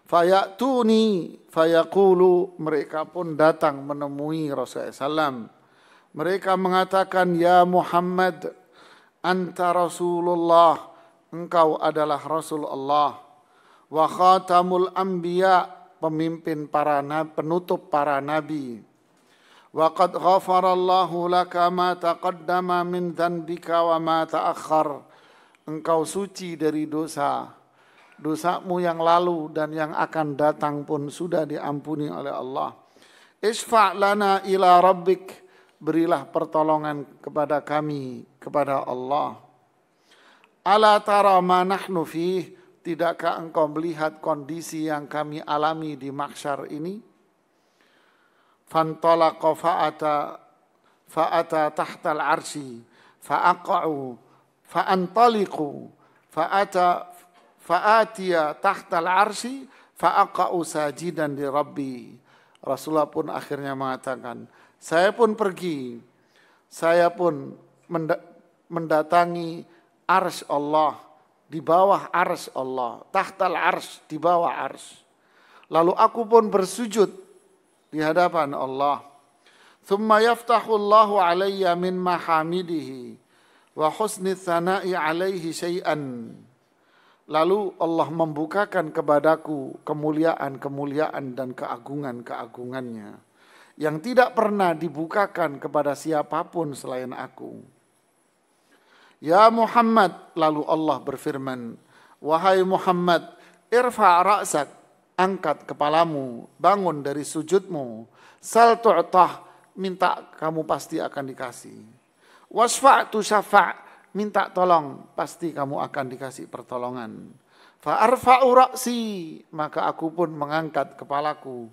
fayatuni fayaqulu, mereka pun datang menemui Rasulullah SAW. Mereka mengatakan, ya Muhammad, anta Rasulullah, engkau adalah Rasulullah, wa khatamul anbiya, pemimpin para nabi, penutup para nabi. Wa qad ghafarallahu laka ma taqaddama min dhanbika wa ma ta'akhkhar. Engkau suci dari dosamu yang lalu dan yang akan datang pun sudah diampuni oleh Allah. Isfa' lana ila rabbik, berilah pertolongan kepada kami, kepada Allah. Ala tara ma nahnu fih, tidakkah engkau melihat kondisi yang kami alami di mahsyar ini? Fantalaqa fa'ata tahtal arsy fa'aqa'u fa'antaliqu fa'atiya tahtal arsy fa'aqa'u sajidan li rabbi. Rasulullah pun akhirnya mengatakan, saya pun pergi, saya pun mendatangi arsy Allah, di bawah arsy Allah, tahtal arsy, di bawah arsy. Lalu aku pun bersujud di hadapan Allah. Thumma yaftahu Allahu alayya min mahamidihi wa husni tsana'i alaihi syai'an. Lalu Allah membukakan kepadaku kemuliaan-kemuliaan dan keagungan-keagungannya yang tidak pernah dibukakan kepada siapapun selain aku. Ya Muhammad, lalu Allah berfirman, wahai Muhammad, irfa' ra'sak, angkat kepalamu, bangun dari sujudmu. Sal tu'tah, minta kamu pasti akan dikasih. Wasfa' tu syafa', minta tolong, pasti kamu akan dikasih pertolongan. Fa'arfa'u ra'si, maka aku pun mengangkat kepalaku.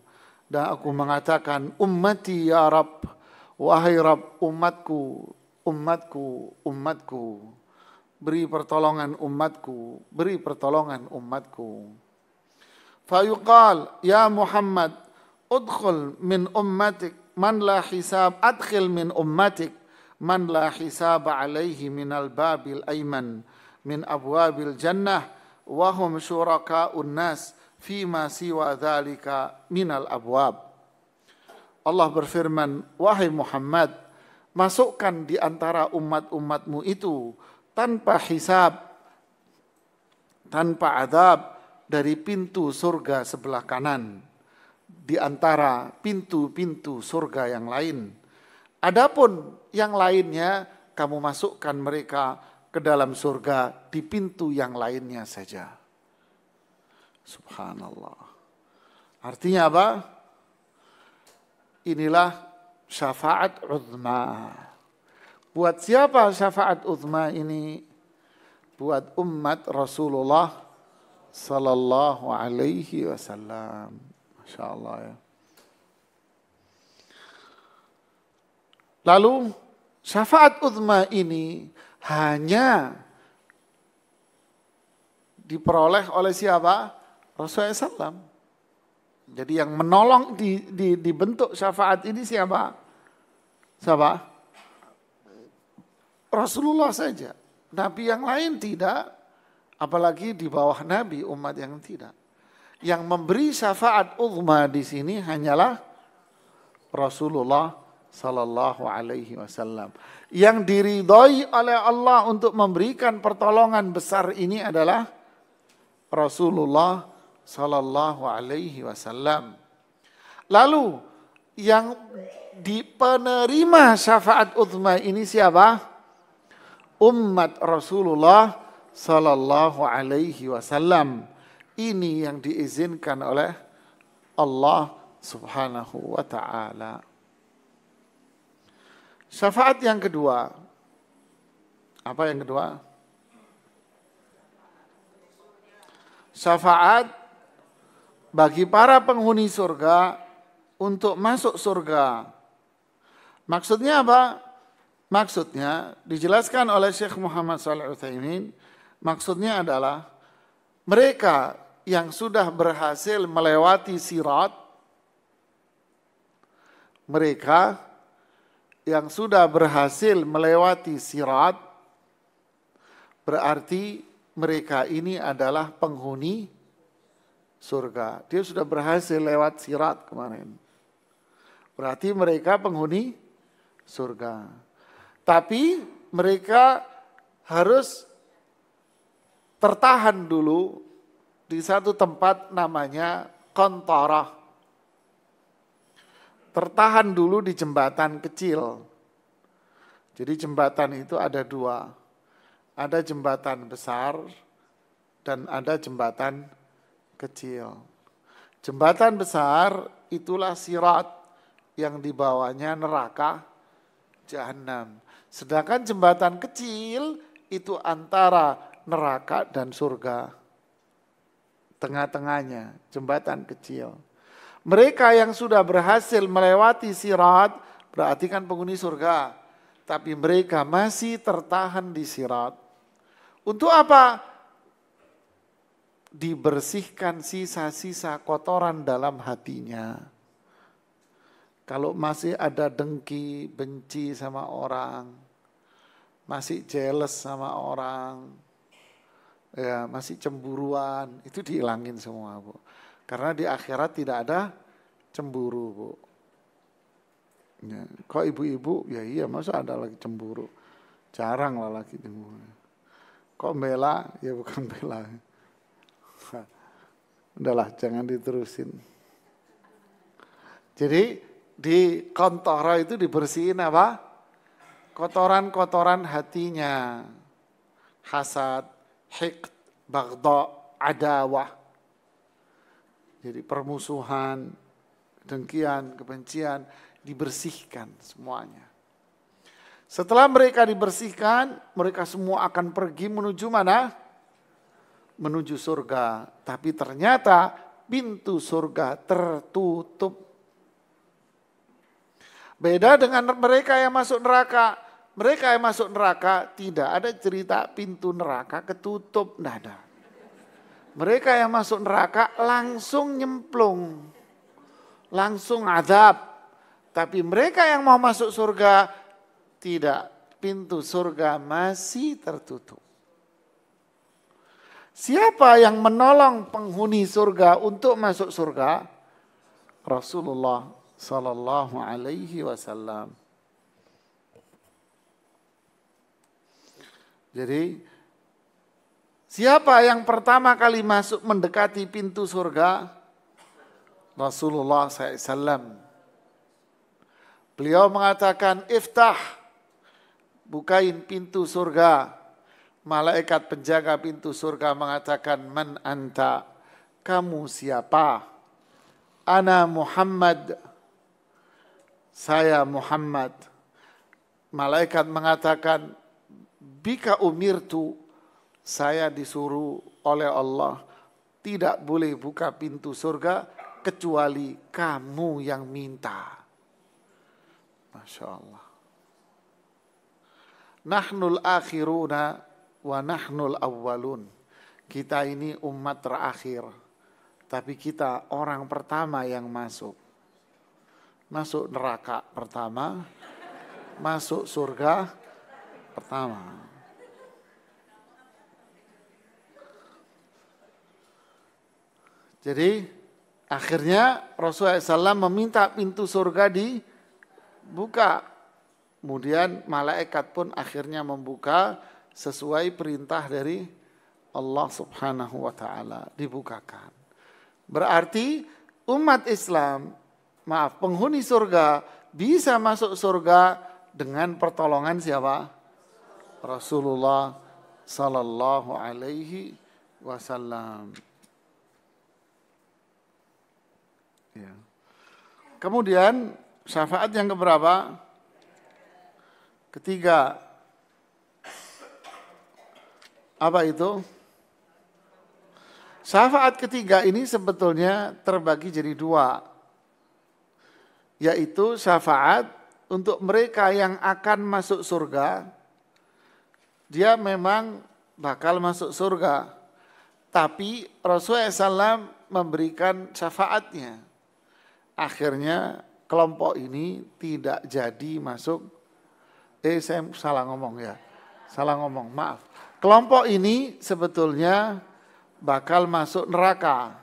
Dan aku mengatakan, ummati ya Rabb, wahai Rabb, umatku, umatku, umatku. Beri pertolongan umatku, beri pertolongan umatku. Fayuqal, ya Muhammad, udkhul min ummatik man la hisab, adkhil min ummatik man la hisab alaihi minal babil ayman min abwabil jannah wa hum syuraka'un nas fima siwa dhalika minal abwab. Allah berfirman, wahai Muhammad, masukkan di antara umat-umatmu itu tanpa hisab, tanpa adab, dari pintu surga sebelah kanan, di antara pintu-pintu surga yang lain. Adapun yang lainnya, kamu masukkan mereka ke dalam surga di pintu yang lainnya saja. Subhanallah. Artinya apa? Inilah syafaat uzma. Buat siapa syafaat uzma ini? Buat umat Rasulullah sallallahu alaihi wasallam. Masya Allah ya. Lalu syafaat uzma ini hanya diperoleh oleh siapa? Rasulullah SAW. Jadi yang menolong dibentuk syafaat ini siapa? Siapa? Rasulullah saja. Nabi yang lain tidak, apalagi di bawah Nabi umat yang tidak. Yang memberi syafaat uzma di sini hanyalah Rasulullah sallallahu alaihi wasallam. Yang diridhai oleh Allah untuk memberikan pertolongan besar ini adalah Rasulullah sallallahu alaihi wasallam. Lalu yang penerima syafaat uzma ini siapa? Umat Rasulullah sallallahu alaihi wasallam. Ini yang diizinkan oleh Allah subhanahu wa ta'ala. Syafaat yang kedua. Apa yang kedua? Syafaat bagi para penghuni surga untuk masuk surga. Maksudnya apa? Maksudnya dijelaskan oleh Syekh Muhammad Shalih Utsaimin. Maksudnya adalah mereka yang sudah berhasil melewati sirat, mereka yang sudah berhasil melewati sirat, berarti mereka ini adalah penghuni surga. Dia sudah berhasil lewat sirat kemarin. Berarti mereka penghuni surga. Tapi mereka harus tertahan dulu di satu tempat namanya Qantarah. Tertahan dulu di jembatan kecil. Jadi jembatan itu ada dua. Ada jembatan besar dan ada jembatan kecil. Jembatan besar itulah sirat yang dibawanya neraka jahanam. Sedangkan jembatan kecil itu antara neraka dan surga. Tengah-tengahnya jembatan kecil. Mereka yang sudah berhasil melewati sirat berarti kan penghuni surga. Tapi mereka masih tertahan di sirat. Untuk apa? Dibersihkan sisa-sisa kotoran dalam hatinya. Kalau masih ada dengki, benci sama orang, masih jealous sama orang, ya masih cemburuan, itu dihilangin semua, Bu. Karena di akhirat tidak ada cemburu, Bu. Ya, kok ibu-ibu, ya iya masa ada lagi cemburu. Jarang lah lagi cemburu. Kok bela, ya bukan bela. Udahlah, jangan diterusin. Jadi di Qantarah itu dibersihin apa? Kotoran-kotoran hatinya. Hasad, hiqd, baghdha, adawah. Jadi permusuhan, dengkian, kebencian dibersihkan semuanya. Setelah mereka dibersihkan, mereka semua akan pergi menuju mana? Menuju surga. Tapi ternyata pintu surga tertutup. Beda dengan mereka yang masuk neraka. Mereka yang masuk neraka tidak ada cerita pintu neraka ketutup, tidak ada. Mereka yang masuk neraka langsung nyemplung, langsung azab. Tapi mereka yang mau masuk surga tidak, pintu surga masih tertutup. Siapa yang menolong penghuni surga untuk masuk surga? Rasulullah sallallahu alaihi wasallam. Jadi siapa yang pertama kali masuk mendekati pintu surga? Rasulullah SAW. Beliau mengatakan, iftah, bukain pintu surga. Malaikat penjaga pintu surga mengatakan, man anta, kamu siapa? Ana Muhammad, saya Muhammad. Malaikat mengatakan, bika umirtu, saya disuruh oleh Allah tidak boleh buka pintu surga kecuali kamu yang minta. Masya Allah. Nahnul akhiruna wa nahnul awwalun. Kita ini umat terakhir Tapi kita orang pertama yang masuk. Masuk neraka pertama, masuk surga pertama. Jadi akhirnya Rasulullah SAW meminta pintu surga dibuka. Kemudian malaikat pun akhirnya membuka sesuai perintah dari Allah Subhanahu wa taala, dibukakan. Berarti umat Islam, penghuni surga bisa masuk surga dengan pertolongan siapa? Rasulullah sallallahu alaihi wasallam. Ya. Kemudian syafaat yang keberapa? Ketiga. Apa itu? Syafaat ketiga ini sebetulnya terbagi jadi dua. Yaitu syafaat untuk mereka yang akan masuk surga. Dia memang bakal masuk surga. Tapi Rasulullah SAW memberikan syafaatnya. Akhirnya kelompok ini tidak jadi masuk. Saya salah ngomong ya. Salah ngomong, maaf. Kelompok ini sebetulnya bakal masuk neraka.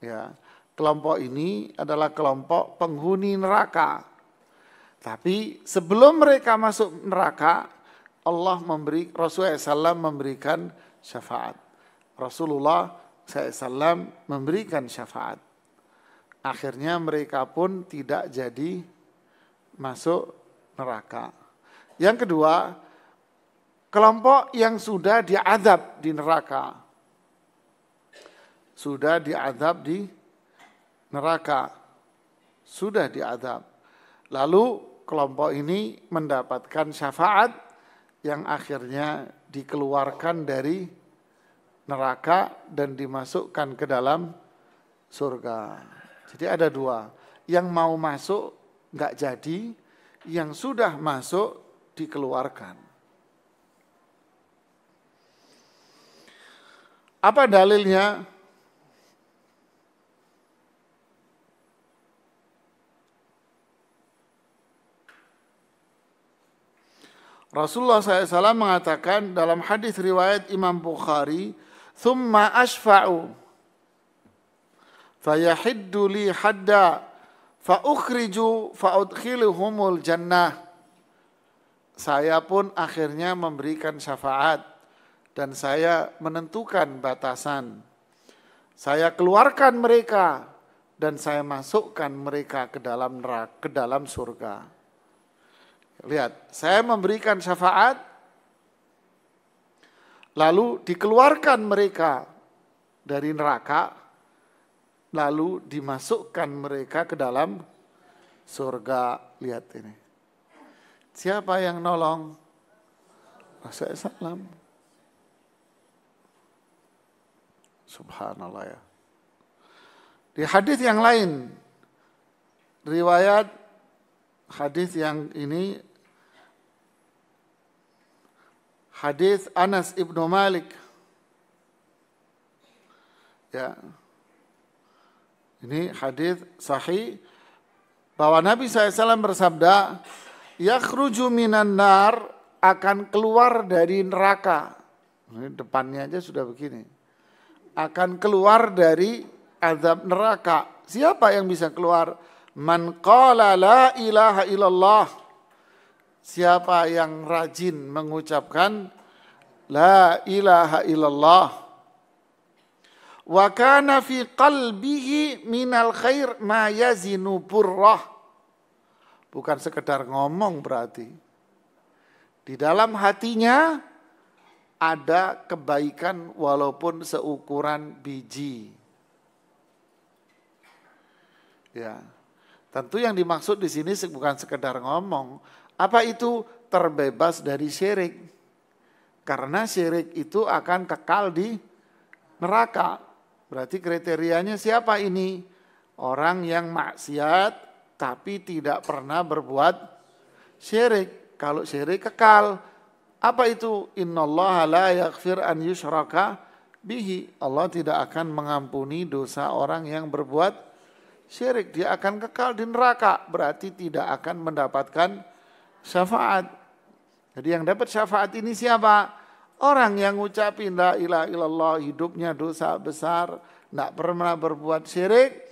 Ya. Kelompok ini adalah kelompok penghuni neraka. Tapi sebelum mereka masuk neraka, Rasulullah SAW memberikan syafaat. Rasulullah SAW memberikan syafaat. Akhirnya mereka pun tidak jadi masuk neraka. Yang kedua, kelompok yang sudah diazab di neraka. Sudah diazab di neraka. Sudah diazab. Lalu kelompok ini mendapatkan syafaat yang akhirnya dikeluarkan dari neraka dan dimasukkan ke dalam surga. Jadi ada dua. Yang mau masuk nggak jadi, yang sudah masuk dikeluarkan. Apa dalilnya? Rasulullah SAW mengatakan dalam hadis riwayat Imam Bukhari, "Thumma ashfa'u fayahiddu li hadda fa ukhriju fa udkhiluhumul jannah." Saya pun akhirnya memberikan syafaat dan saya menentukan batasan. Saya keluarkan mereka dan saya masukkan mereka ke dalam neraka, ke dalam surga. Lihat, saya memberikan syafaat, lalu dikeluarkan mereka dari neraka, lalu dimasukkan mereka ke dalam surga. Lihat ini. Siapa yang nolong? Rasulullah SAW. Subhanallah ya. Di hadis yang lain, riwayat hadis yang ini, hadis Anas ibnu Malik. Ya. Ini hadis sahih bahwa Nabi SAW bersabda, "Yakhruju minan nar," akan keluar dari neraka. Ini depannya aja sudah begini. Akan keluar dari azab neraka. Siapa yang bisa keluar? Man qala la ilaha illallah. Siapa yang rajin mengucapkan la ilaha illallah. Wa kana fi qalbihi minal khair ma yazinu burrah. Bukan sekedar ngomong berarti. Di dalam hatinya ada kebaikan walaupun seukuran biji. Ya. Tentu yang dimaksud di sini bukan sekedar ngomong. Apa itu? Terbebas dari syirik. Karena syirik itu akan kekal di neraka. Berarti kriterianya siapa ini? Orang yang maksiat tapi tidak pernah berbuat syirik. Kalau syirik kekal. Apa itu? Innallaha la yaghfir an yushraka bihi. Allah tidak akan mengampuni dosa orang yang berbuat syirik. Dia akan kekal di neraka, berarti tidak akan mendapatkan syafaat. Jadi yang dapat syafaat ini siapa? Orang yang ngucapin la ilaha illallah, hidupnya dosa besar, tidak pernah berbuat syirik,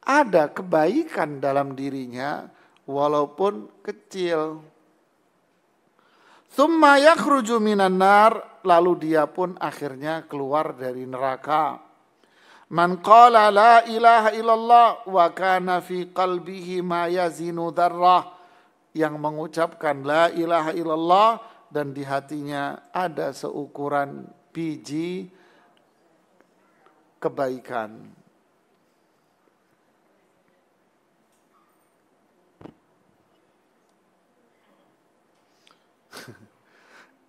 ada kebaikan dalam dirinya walaupun kecil. Tsumma yakhruju minan nar, lalu dia pun akhirnya keluar dari neraka. Man qala la ilaha illallah wa kana fi qalbihi ma yazinu dzarrah, yang mengucapkan la ilaha illallah dan di hatinya ada seukuran biji kebaikan.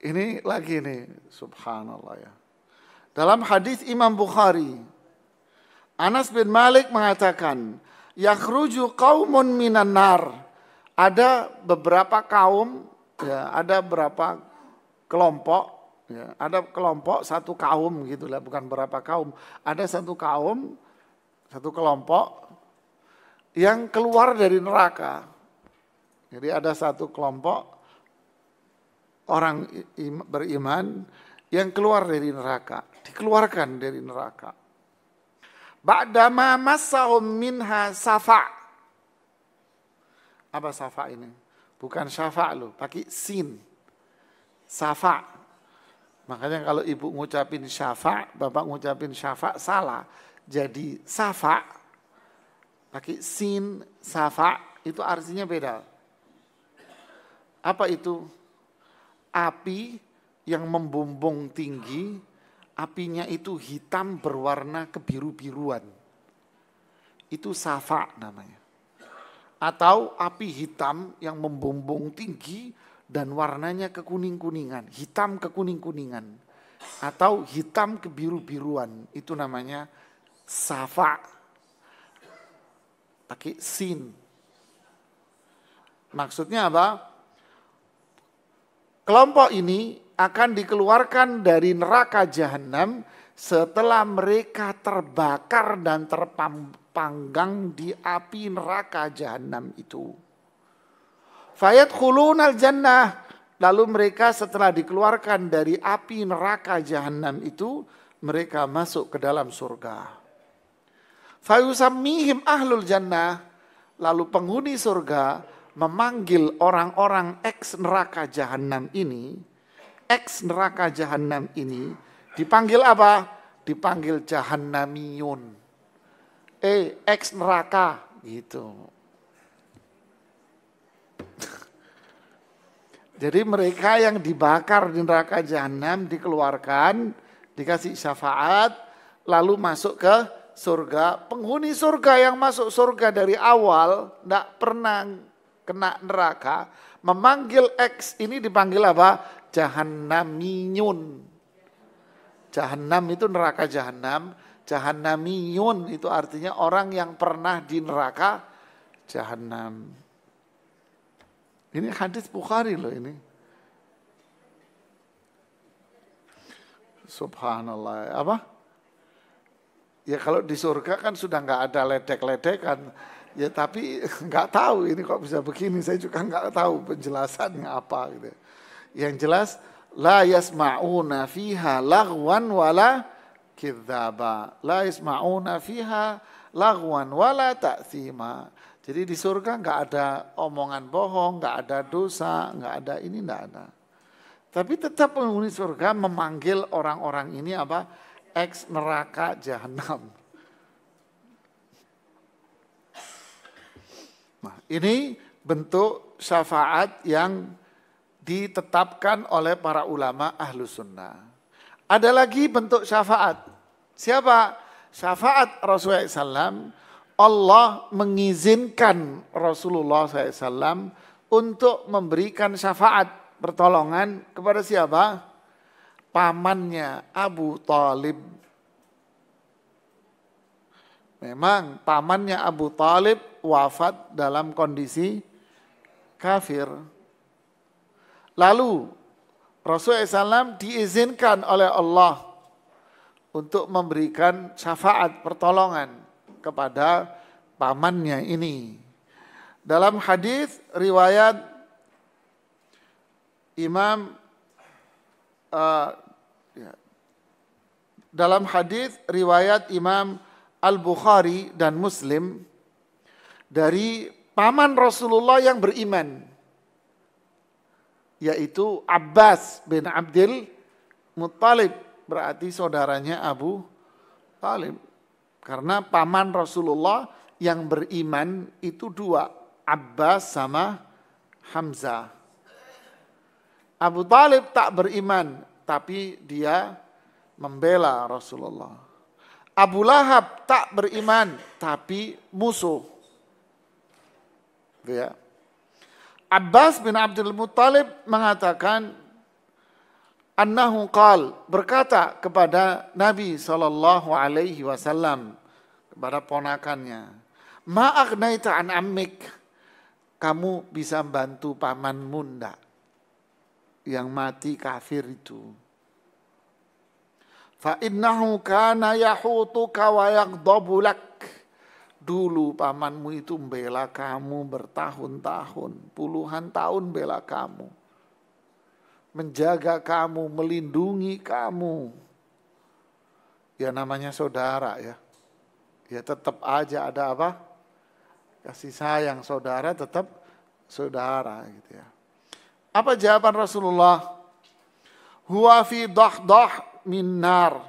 Ini lagi nih, subhanallah ya. Dalam hadis Imam Bukhari, Anas bin Malik mengatakan, yakhruju qaumun minan nar. Ada beberapa kaum, ya, ada berapa kelompok, ya, ada kelompok satu kaum gitulah, bukan berapa kaum. Ada satu kaum, satu kelompok yang keluar dari neraka. Jadi ada satu kelompok orang beriman yang keluar dari neraka, dikeluarkan dari neraka. Ba'dama massahum minha safa. Apa safa ini? Bukan syafa loh, pakai sin. Safa. Makanya kalau ibu ngucapin syafa, bapak ngucapin syafa salah. Jadi safa pakai sin, safa itu artinya beda. Apa itu? Api yang membumbung tinggi, apinya itu hitam berwarna kebiru-biruan. Itu safa namanya. Atau api hitam yang membumbung tinggi dan warnanya kekuning-kuningan, hitam kekuning-kuningan. Atau hitam kebiru-biruan, itu namanya safa. Pakai sin. Maksudnya apa? Kelompok ini akan dikeluarkan dari neraka jahanam setelah mereka terbakar dan terpanggang di api neraka jahanam itu. Fayadkhulunal jannah, lalu mereka setelah dikeluarkan dari api neraka jahanam itu, mereka masuk ke dalam surga. Fayusammihim ahlul jannah, lalu penghuni surga memanggil orang-orang ex neraka jahanam ini, dipanggil apa? Dipanggil jahannamiyun. Ex neraka gitu. Jadi mereka yang dibakar di neraka jahanam dikeluarkan, dikasih syafaat, lalu masuk ke surga. Penghuni surga yang masuk surga dari awal tidak pernah kena neraka, memanggil X ini dipanggil apa? Jahannamiyun. Jahannam itu neraka jahanam, jahannamiyun itu artinya orang yang pernah di neraka jahanam. Ini hadis Bukhari loh ini. Subhanallah. Apa? Ya kalau di surga kan sudah nggak ada ledek-ledekan. Ya tapi nggak tahu ini kok bisa begini, saya juga nggak tahu penjelasannya apa gitu. Yang jelas la yasma'una fiha laghwan wala kidzaba. La yasma'una fiha laghwan wala ta'thima. Jadi di surga nggak ada omongan bohong, nggak ada dosa, nggak ada ini, nggak ada. Tapi tetap penghuni surga memanggil orang-orang ini apa? Ex neraka jahanam. Nah, ini bentuk syafaat yang ditetapkan oleh para ulama Ahlus Sunnah. Ada lagi bentuk syafaat. Siapa? Syafaat Rasulullah SAW. Allah mengizinkan Rasulullah SAW untuk memberikan syafaat pertolongan kepada siapa? Pamannya Abu Thalib. Memang pamannya Abu Thalib wafat dalam kondisi kafir. Lalu Rasulullah SAW diizinkan oleh Allah untuk memberikan syafaat pertolongan kepada pamannya ini. Dalam hadis riwayat Imam Al-Bukhari dan Muslim dari paman Rasulullah yang beriman, yaitu Abbas bin Abdul Muttalib, berarti saudaranya Abu Talib. Karena paman Rasulullah yang beriman itu dua, Abbas sama Hamzah. Abu Talib tak beriman, tapi dia membela Rasulullah. Abu Lahab tak beriman, tapi musuh. Ya. Abbas bin Abdul Muttalib mengatakan, annahu qal, berkata kepada Nabi SAW, kepada ponakannya, ma aghnaita an ammik, kamu bisa bantu pamanmu ndak yang mati kafir itu. Fa innahu kana yahutuka wa yaghdabu lak. Dulu pamanmu itu membela kamu bertahun-tahun, puluhan tahun bela kamu, menjaga kamu, melindungi kamu. Ya namanya saudara ya. Ya tetap aja ada apa? Kasih sayang saudara, tetap saudara gitu ya. Apa jawaban Rasulullah? Huwa fi dahdah min nar.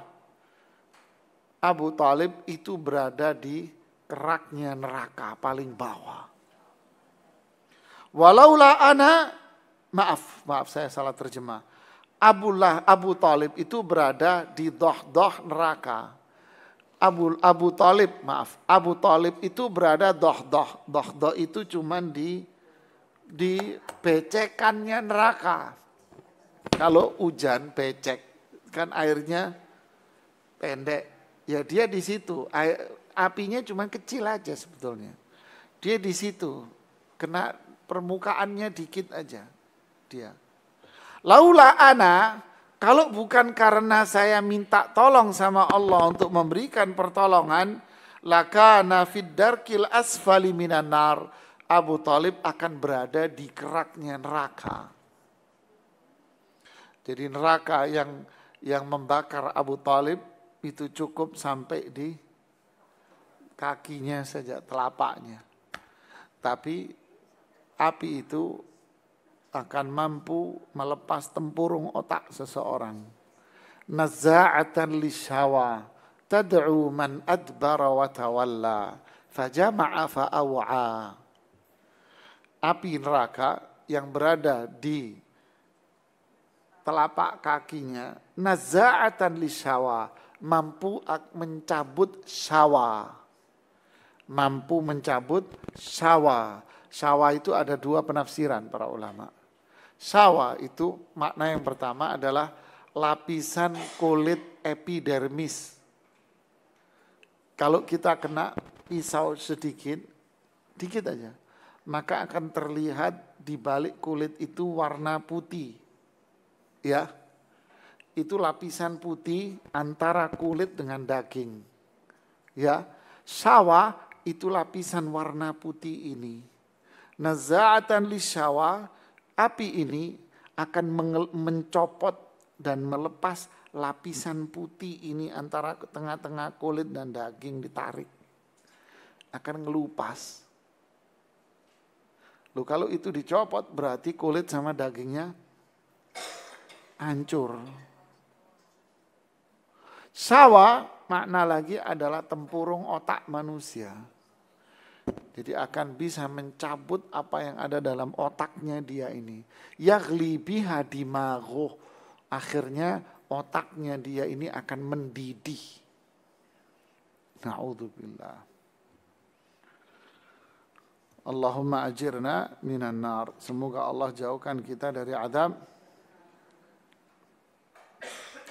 Abu Talib itu berada di keraknya neraka paling bawah. Walaula ana, maaf saya salah terjemah. Abu Talib itu berada di dahdah neraka. Abu Talib itu berada dahdah. Dahdah itu cuman di becekannya neraka. Kalau hujan becek kan airnya pendek, ya dia di situ. Apinya cuma kecil aja sebetulnya. Dia di situ, kena permukaannya dikit aja dia. Laula ana, kalau bukan karena saya minta tolong sama Allah untuk memberikan pertolongan, lakana fid darkil asfali minan nar. Abu Talib akan berada di keraknya neraka. Jadi neraka yang membakar Abu Talib itu cukup sampai di kakinya saja, telapaknya. Tapi api itu akan mampu melepas tempurung otak seseorang. Nazza'atan lishawa tad'u man adbara wa tawalla fajama'a fa'aw'a. Api neraka yang berada di telapak kakinya, nazza'atan lishawa, mampu mencabut syawa. Mampu mencabut syawa. Syawa itu ada dua penafsiran para ulama. Syawa itu makna yang pertama adalah lapisan kulit epidermis. Kalau kita kena pisau sedikit aja, maka akan terlihat di balik kulit itu warna putih. Ya, itu lapisan putih antara kulit dengan daging. Ya, syawa itu lapisan warna putih ini. Nazza'atan lisyawa, api ini akan mencopot dan melepas lapisan putih ini antara tengah-tengah kulit dan daging, ditarik. Akan ngelupas. Loh, kalau itu dicopot berarti kulit sama dagingnya hancur. Syawa makna lagi adalah tempurung otak manusia. Jadi akan bisa mencabut apa yang ada dalam otaknya dia ini. Yaghli biha dimaghuh. Akhirnya otaknya dia ini akan mendidih. Na'udzubillah. Allahumma ajirna minan nar. Semoga Allah jauhkan kita dari azab.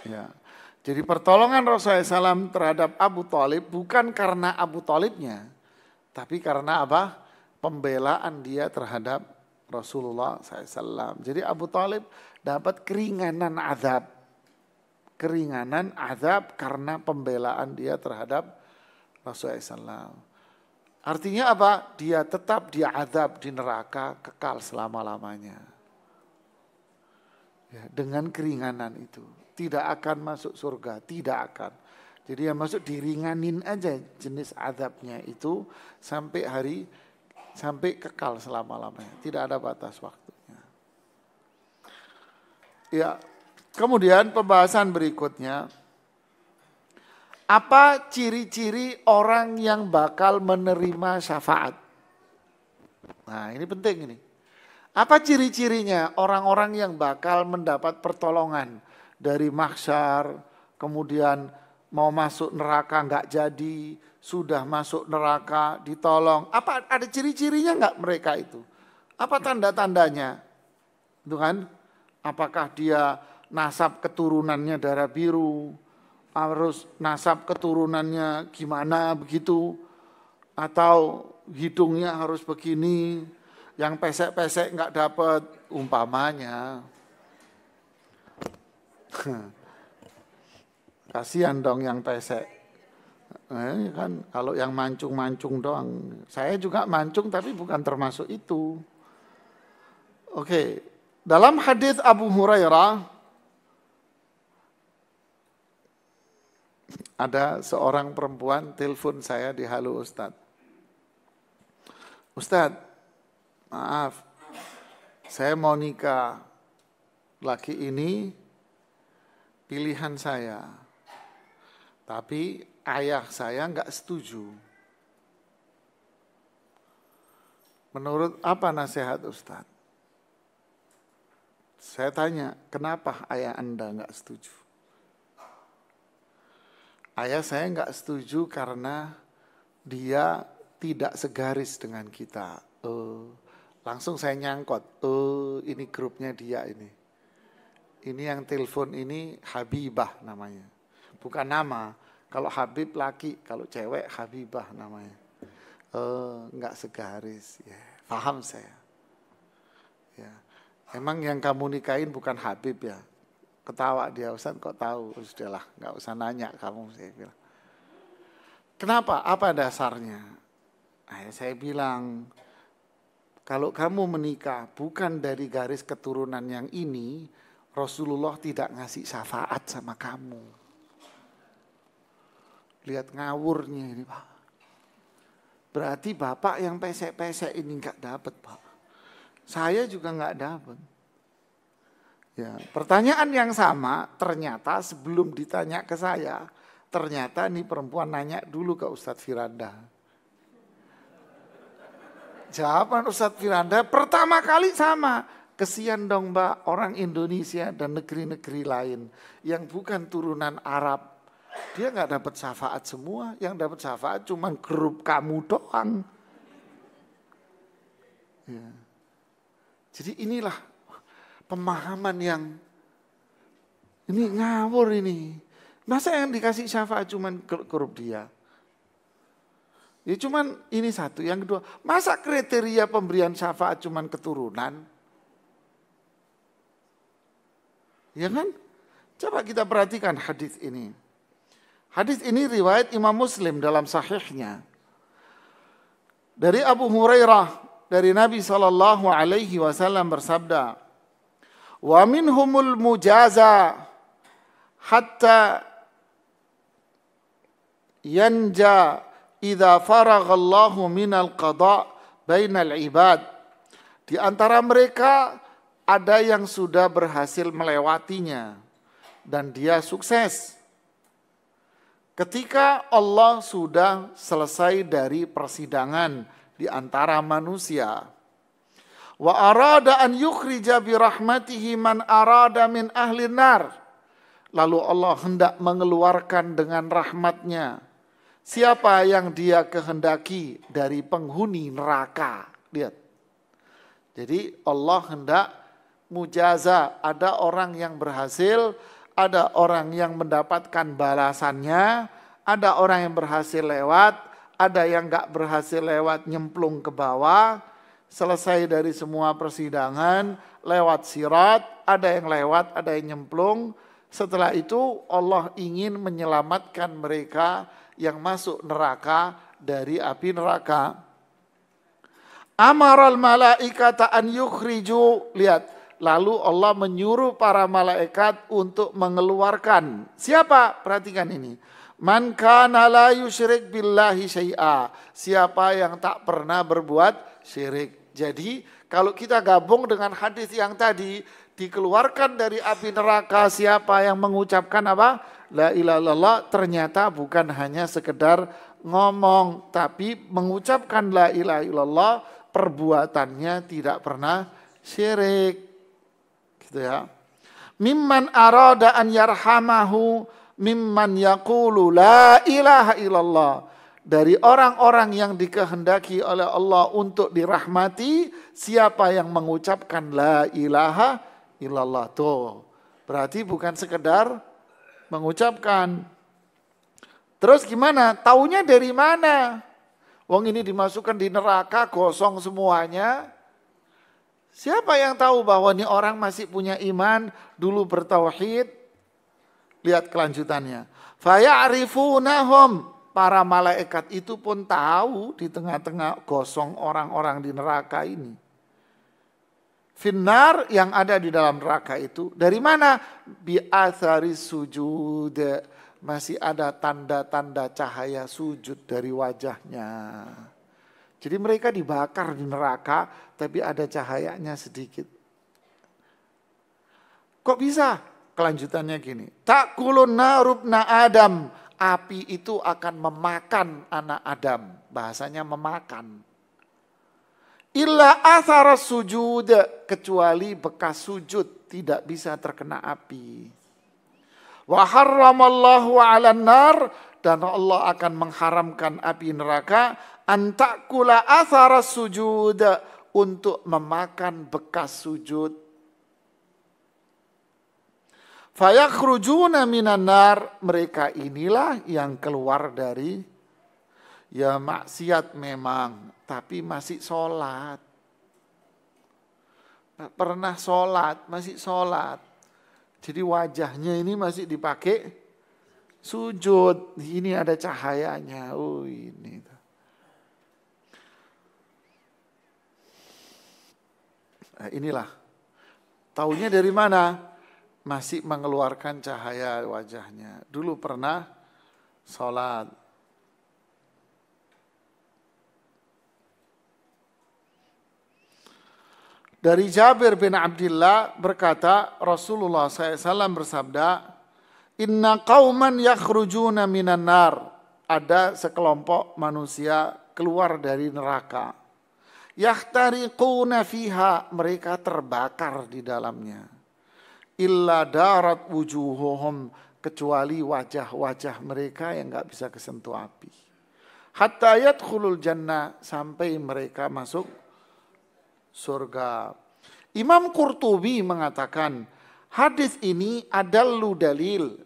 Ya. Jadi pertolongan Rasulullah SAW terhadap Abu Talib bukan karena Abu Talibnya, tapi karena apa? Pembelaan dia terhadap Rasulullah SAW. Jadi Abu Talib dapat keringanan azab. keringanan azab karena pembelaan dia terhadap Rasulullah SAW. Artinya apa? Dia tetap diazab di neraka kekal selama-lamanya. Ya, dengan keringanan itu. Tidak akan masuk surga, tidak akan. Jadi yang masuk diringanin aja jenis azabnya itu sampai kekal selama-lamanya. Tidak ada batas waktunya. Ya, kemudian pembahasan berikutnya. Apa ciri-ciri orang yang bakal menerima syafaat? Nah, ini penting ini. Apa ciri-cirinya orang-orang yang bakal mendapat pertolongan dari mahsyar, kemudian mau masuk neraka nggak jadi, sudah masuk neraka ditolong. Apa ada ciri-cirinya nggak mereka itu? Apa tanda-tandanya? Itu kan? Apakah dia nasab keturunannya darah biru? Harus nasab keturunannya gimana begitu, atau hidungnya harus begini, yang pesek-pesek nggak dapat umpamanya. Kasihan dong yang pesek. Ini kan kalau yang mancung-mancung doang. Saya juga mancung tapi bukan termasuk itu. Oke, dalam hadis Abu Hurairah ada seorang perempuan telepon saya di Halo Ustadz. Ustadz, maaf, saya mau nikah. Laki ini pilihan saya. Tapi ayah saya nggak setuju. Menurut apa nasihat Ustadz? Saya tanya, kenapa ayah Anda nggak setuju? Ayah saya nggak setuju karena dia tidak segaris dengan kita. Langsung saya nyangkut. Ini grupnya dia ini. Ini yang telepon ini Habibah namanya. Bukan nama. Kalau Habib laki, kalau cewek Habibah namanya. Nggak segaris. Ya, paham saya. Ya. Emang yang kamu nikahin bukan Habib ya? Ketawa dia, Ustaz kok tahu? Sudahlah, nggak usah nanya kamu, saya bilang. Kenapa? Apa dasarnya? Saya bilang, kalau kamu menikah bukan dari garis keturunan yang ini, Rasulullah tidak ngasih syafaat sama kamu. Lihat ngawurnya ini Pak. Berarti Bapak yang pesek-pesek ini nggak dapat Pak. Saya juga nggak dapat. Ya, pertanyaan yang sama ternyata sebelum ditanya ke saya, ternyata nih perempuan nanya dulu ke Ustadz Firanda. Jawaban Ustadz Firanda pertama kali sama. Kesian dong Mbak, orang Indonesia dan negeri-negeri lain yang bukan turunan Arab. Dia nggak dapat syafaat semua, yang dapat syafaat cuma grup kamu doang. Ya. Jadi inilah pemahaman yang ini ngawur ini. Masa yang dikasih syafaat cuman grup dia? Ya cuman ini satu. Yang kedua, masa kriteria pemberian syafaat cuman keturunan? Ya kan? Coba kita perhatikan hadis ini. Hadis ini riwayat Imam Muslim dalam sahihnya. Dari Abu Hurairah, dari Nabi SAW bersabda, wa minhumul mujaza hatta yanja idza faraghallahu minal qada bainal ibad. Di antara mereka ada yang sudah berhasil melewatinya dan dia sukses. Ketika Allah sudah selesai dari persidangan di antara manusia. Wa arada an yukhrija bi rahmatihi man arada min ahli nar. Lalu Allah hendak mengeluarkan dengan rahmatnya siapa yang dia kehendaki dari penghuni neraka. Lihat. Jadi Allah hendak mujaza, ada orang yang berhasil, ada orang yang mendapatkan balasannya, ada orang yang berhasil lewat, ada yang enggak berhasil lewat nyemplung ke bawah. Selesai dari semua persidangan, lewat sirat, ada yang lewat, ada yang nyemplung. Setelah itu Allah ingin menyelamatkan mereka yang masuk neraka dari api neraka. Amaral malaikata an yukhriju, lihat, lalu Allah menyuruh para malaikat untuk mengeluarkan. Siapa? Perhatikan ini. Man kana la yusyrik billahi syai'a. Siapa yang tak pernah berbuat syirik. Jadi kalau kita gabung dengan hadis yang tadi, dikeluarkan dari api neraka siapa yang mengucapkan apa? La ilaha illallah, ternyata bukan hanya sekedar ngomong, tapi mengucapkan la ilaha illallah, perbuatannya tidak pernah syirik. Gitu ya. Mimman arada an yarhamahu mimman yaqulu la ilaha illallah. Dari orang-orang yang dikehendaki oleh Allah untuk dirahmati, siapa yang mengucapkan la ilaha illallah. Tuh, berarti bukan sekedar mengucapkan. Terus gimana? Taunya dari mana? Wong ini dimasukkan di neraka, gosong semuanya. Siapa yang tahu bahwa ini orang masih punya iman, dulu bertauhid? Lihat kelanjutannya. Faya'rifunahum. Para malaikat itu pun tahu di tengah-tengah gosong orang-orang di neraka ini. Finnar, yang ada di dalam neraka itu. Dari mana? Bi'athari sujud. Masih ada tanda-tanda cahaya sujud dari wajahnya. Jadi mereka dibakar di neraka, tapi ada cahayanya sedikit. Kok bisa? Kelanjutannya gini. Ta'kulun narubna Adam. Api itu akan memakan anak Adam. Bahasanya memakan. Illa athara sujud, kecuali bekas sujud tidak bisa terkena api. Wa harramallahu 'alan nar, dan Allah akan mengharamkan api neraka antakula athara sujud, untuk memakan bekas sujud. Fayakhrujuna minan nar, mereka inilah yang keluar dari ya maksiat memang, tapi masih sholat. Nggak pernah sholat, masih sholat. Jadi wajahnya ini masih dipakai sujud. Ini ada cahayanya. Oh ini. Nah, inilah. Taunya dari mana? Masih mengeluarkan cahaya wajahnya. Dulu pernah sholat. Dari Jabir bin Abdullah berkata, Rasulullah SAW bersabda, Inna qauman yakhrujuna minan nar. Ada sekelompok manusia keluar dari neraka. Yahtariquna fiha, mereka terbakar di dalamnya. Illa darat wujuhuhum, kecuali wajah-wajah mereka yang enggak bisa kesentuh api. Hatta yadkhulul jannah, sampai mereka masuk surga. Imam Qurtubi mengatakan hadis ini adalah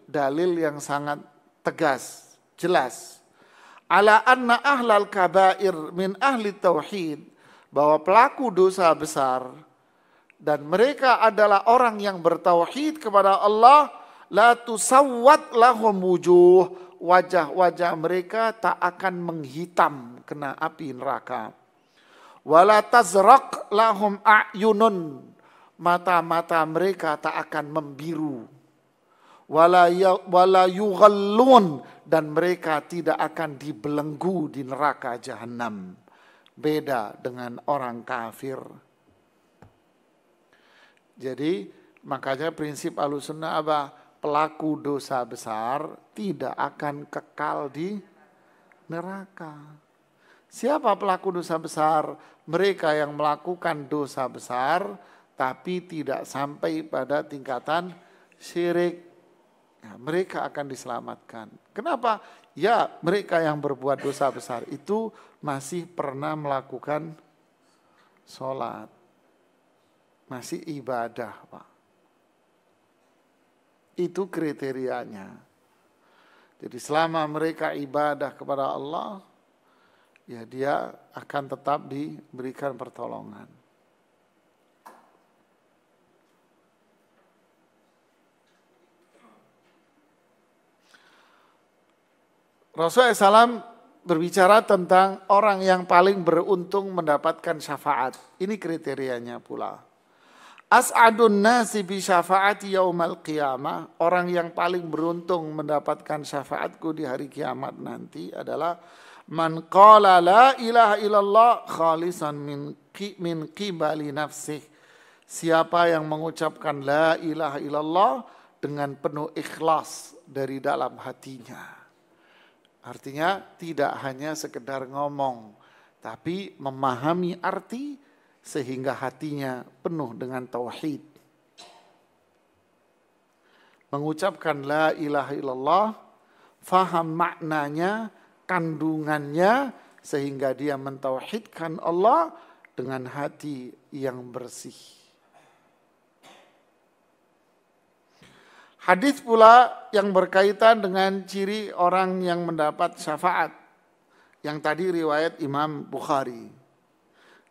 dalil yang sangat tegas, jelas. Ala anna ahlal kabair min ahli tauhid, bahwa pelaku dosa besar dan mereka adalah orang yang bertauhid kepada Allah, la tusawwat lahum wujuh, wajah-wajah mereka tak akan menghitam kena api neraka. Wala tazraq lahum a'yunun, mata-mata mereka tak akan membiru. Wala yughallun, dan mereka tidak akan dibelenggu di neraka jahanam. Beda dengan orang kafir. Jadi makanya prinsip Ahlussunnah apa? Pelaku dosa besar tidak akan kekal di neraka. Siapa pelaku dosa besar? Mereka yang melakukan dosa besar tapi tidak sampai pada tingkatan syirik. Nah, mereka akan diselamatkan. Kenapa? Ya, mereka yang berbuat dosa besar itu masih pernah melakukan sholat. Masih ibadah, Pak. Itu kriterianya. Jadi selama mereka ibadah kepada Allah, ya dia akan tetap diberikan pertolongan. Rasulullah SAW berbicara tentang orang yang paling beruntung mendapatkan syafaat. Ini kriterianya pula. As'adun nasi bi syafaati yaumal qiyamah. Orang yang paling beruntung mendapatkan syafaatku di hari kiamat nanti adalah man qala la ilaha illallah khalisan min qibali nafsih. Siapa yang mengucapkan la ilaha illallah dengan penuh ikhlas dari dalam hatinya. Artinya tidak hanya sekedar ngomong, tapi memahami arti sehingga hatinya penuh dengan tauhid. Mengucapkan la ilaha illallah, faham maknanya, kandungannya, sehingga dia mentauhidkan Allah dengan hati yang bersih. Hadis pula yang berkaitan dengan ciri orang yang mendapat syafaat. Yang tadi riwayat Imam Bukhari.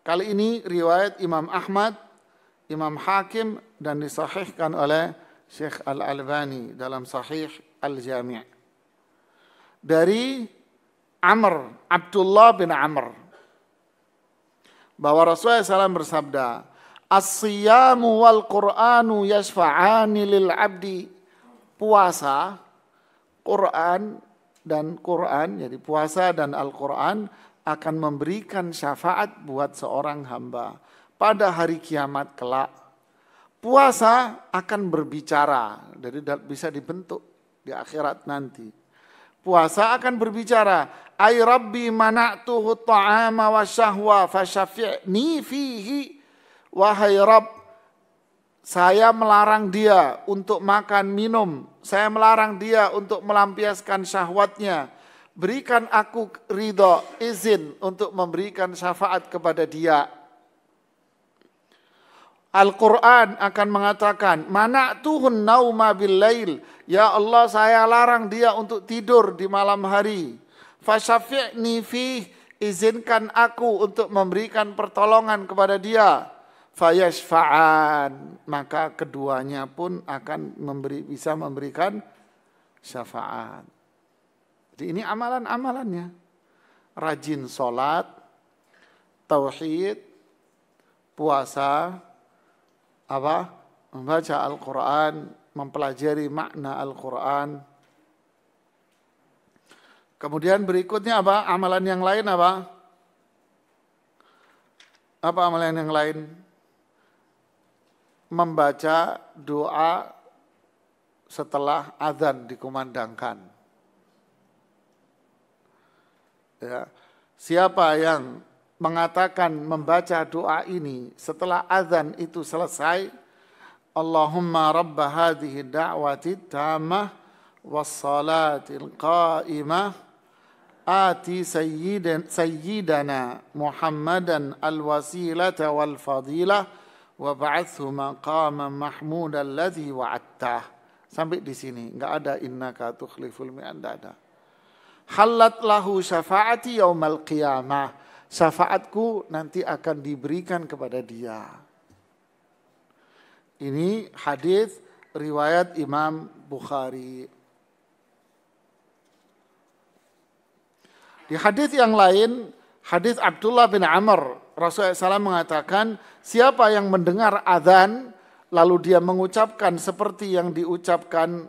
Kali ini riwayat Imam Ahmad, Imam Hakim dan disahihkan oleh Syekh Al-Albani dalam Sahih Al-Jami'. Dari Abdullah bin Amr. Bahwa Rasulullah SAW bersabda, "As-siyamu wal Qur'anu yashfa'ani lil 'abdi." Puasa, Quran, jadi puasa dan Al-Quran akan memberikan syafaat buat seorang hamba pada hari kiamat kelak. Puasa akan berbicara, jadi bisa dibentuk di akhirat nanti. Puasa akan berbicara, ay rabbi mana'tuhu ta'ama wa syahwa fasyafi'ni fihi. Wahai Rabb, saya melarang dia untuk makan minum. Saya melarang dia untuk melampiaskan syahwatnya. Berikan aku ridho, izin untuk memberikan syafaat kepada dia. Al-Quran akan mengatakan, mana'tuhun nauma bil lail. Ya Allah, saya larang dia untuk tidur di malam hari. Fasyafi'ni fih, izinkan aku untuk memberikan pertolongan kepada dia. Fayashfa'an, maka keduanya pun akan bisa memberikan syafaat. Jadi ini amalan-amalannya. Rajin sholat, tauhid, puasa, membaca Al-Quran, mempelajari makna Al-Quran. Kemudian berikutnya apa? Amalan yang lain apa? Apa amalan yang lain? Membaca doa setelah azan dikumandangkan. Ya. Siapa yang mengatakan membaca doa ini setelah azan itu selesai, Allahumma rabba hadhihi da'wati tammah wassalatil qa'imah ati sayyidana Muhammadan al-wasilata wal fadilah wa ba'athu maqaman mahmudan alladhi wa'attah. Sampai di sini enggak ada innaka tukhliful mi'ad, enggak ada. Halat lahu syafaati yaumal qiyamah. Syafaatku nanti akan diberikan kepada dia. Ini hadis riwayat Imam Bukhari. Di hadis yang lain, hadis Abdullah bin Amr, Rasulullah SAW mengatakan, siapa yang mendengar azan lalu dia mengucapkan seperti yang diucapkan,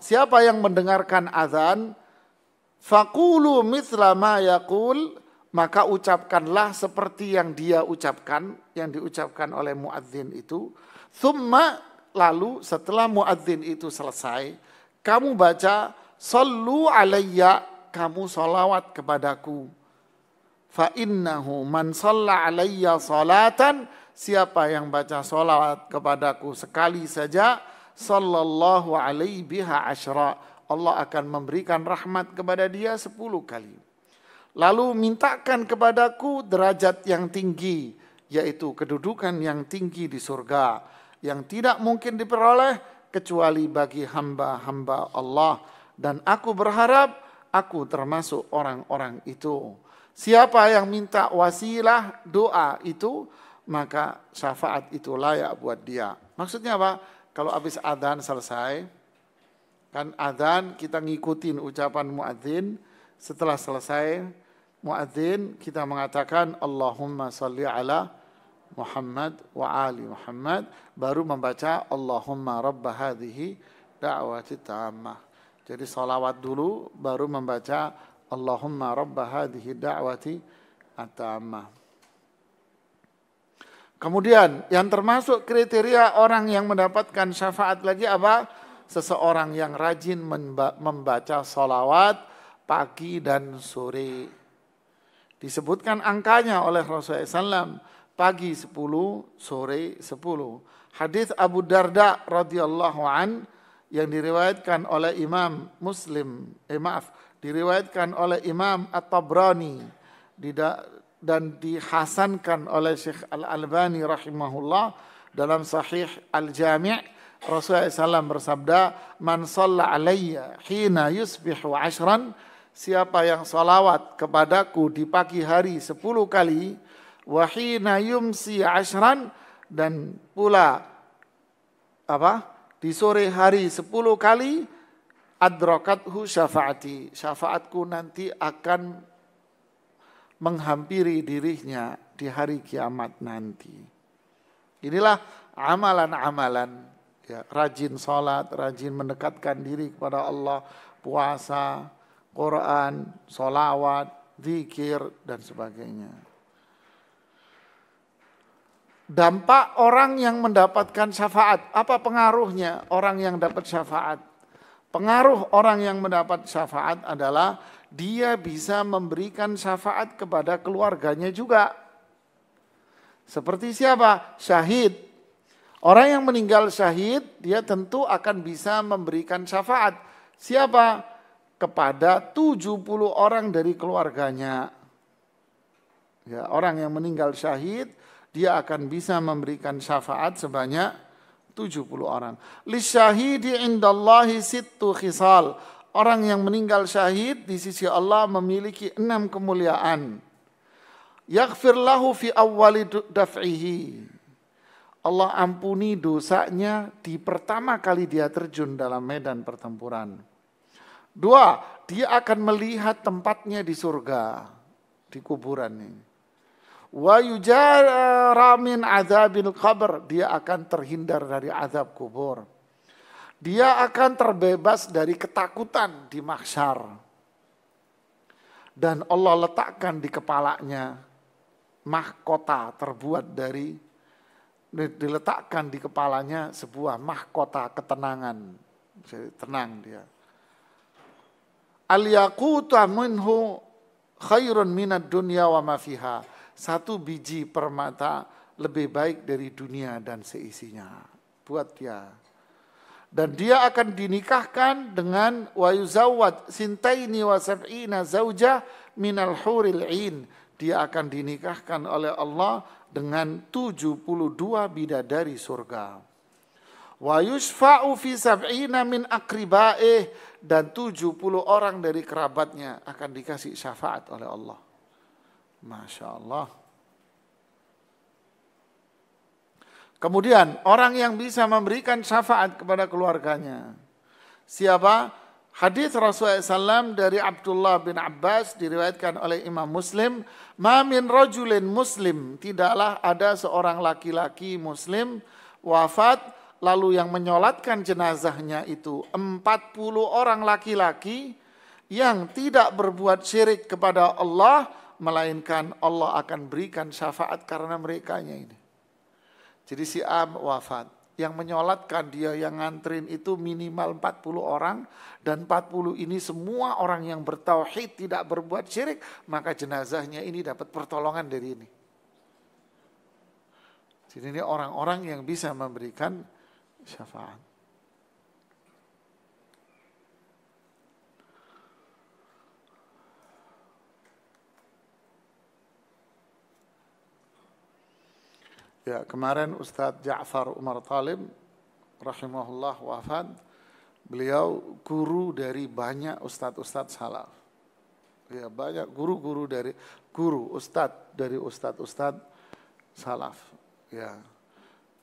siapa yang mendengarkan azan, faqulu mithla ma yaqul, maka ucapkanlah seperti yang dia ucapkan, yang diucapkan oleh muadzin itu. Thumma, lalu setelah muadzin itu selesai, kamu baca, sallu alayya, kamu salawat kepadaku. Fa innahu man shalla alayya salatan, siapa yang baca salawat kepadaku sekali saja, sallallahu alaihi biha asyra, Allah akan memberikan rahmat kepada dia 10 kali. Lalu mintakan kepadaku derajat yang tinggi, yaitu kedudukan yang tinggi di surga, yang tidak mungkin diperoleh kecuali bagi hamba-hamba Allah. Dan aku berharap aku termasuk orang-orang itu. Siapa yang minta wasilah doa itu, maka syafaat itu layak buat dia. Maksudnya apa? Kalau habis adzan selesai, Kan adzan kita ngikutin ucapan muadzin, setelah selesai muadzin kita mengatakan Allahumma sholli ala Muhammad wa ali Muhammad, baru membaca Allahumma rabb hadhihi da'wati tammah. Jadi salawat dulu baru membaca Allahumma rabb hadhihi da'wati at-tammah. Kemudian yang termasuk kriteria orang yang mendapatkan syafaat lagi apa? Seseorang yang rajin membaca salawat pagi dan sore. Disebutkan angkanya oleh Rasulullah SAW, pagi 10, sore 10. Hadis Abu Darda radhiyallahu an yang diriwayatkan oleh Imam Muslim, diriwayatkan oleh Imam At-Tabrani dan dihasankan oleh Syekh Al-Albani rahimahullah dalam Sahih Al-Jami'. Rasulullah SAW bersabda, "Man shalla alayya hina yusbihu 10, siapa yang salawat kepadaku di pagi hari 10 kali, wa hina yumsi 10, dan pula di sore hari 10 kali, adrakathu syafaati, syafaatku nanti akan menghampiri dirinya di hari kiamat nanti." Inilah amalan-amalan, ya, rajin sholat, rajin mendekatkan diri kepada Allah, puasa, Quran, sholawat, zikir, dan sebagainya. Dampak orang yang mendapatkan syafaat, apa pengaruhnya orang yang dapat syafaat? Pengaruh orang yang mendapat syafaat adalah dia bisa memberikan syafaat kepada keluarganya juga. Seperti siapa? Syahid. Orang yang meninggal syahid, dia tentu akan bisa memberikan syafaat. Siapa? Kepada 70 orang dari keluarganya. Ya, orang yang meninggal syahid, dia akan bisa memberikan syafaat sebanyak 70 orang. Lisyahidi indallahi sittu khisal. Orang yang meninggal syahid di sisi Allah memiliki 6 kemuliaan. Yaghfir lahu fi awwali daf'ihi. Allah ampuni dosanya di pertama kali dia terjun dalam medan pertempuran. 2, dia akan melihat tempatnya di surga, di kuburan ini. Wa yujara min adzabil qabr, dia akan terhindar dari azab kubur. Dia akan terbebas dari ketakutan di mahsyar. Dan Allah letakkan di kepalanya mahkota terbuat diletakkan di kepalanya sebuah mahkota ketenangan. Jadi tenang dia. Al-yaqutu minhu khairun minad dunya wa ma fiha. 1 biji permata lebih baik dari dunia dan seisinya. Buat dia. Dan dia akan dinikahkan dengan wa yuzawwad sintaini wa sab'ina zaujah minal huril 'ain. Dia akan dinikahkan oleh Allah dengan 72 bidadari surga. Wa yushfa'u fi sab'ina min aqriba'ih, dan 70 orang dari kerabatnya akan dikasih syafaat oleh Allah. Masya Allah. Kemudian orang yang bisa memberikan syafaat kepada keluarganya. Siapa? Hadis Rasulullah SAW dari Abdullah bin Abbas diriwayatkan oleh Imam Muslim. Ma min rajulin muslim, tidaklah ada seorang laki-laki muslim wafat lalu yang menyolatkan jenazahnya itu 40 orang laki-laki yang tidak berbuat syirik kepada Allah, melainkan Allah akan berikan syafaat karena merekanya ini. Jadi si A wafat, yang menyolatkan dia, yang nganterin itu minimal 40 orang, dan 40 ini semua orang yang bertauhid tidak berbuat syirik, maka jenazahnya ini dapat pertolongan dari ini. Jadi ini orang-orang yang bisa memberikan syafaat. Ya, kemarin Ustadz Ja'far Umar Talib rahimahullah wafat. Beliau guru dari banyak ustadz-ustadz salaf. Ya, banyak guru-guru dari ustadz salaf. Ya.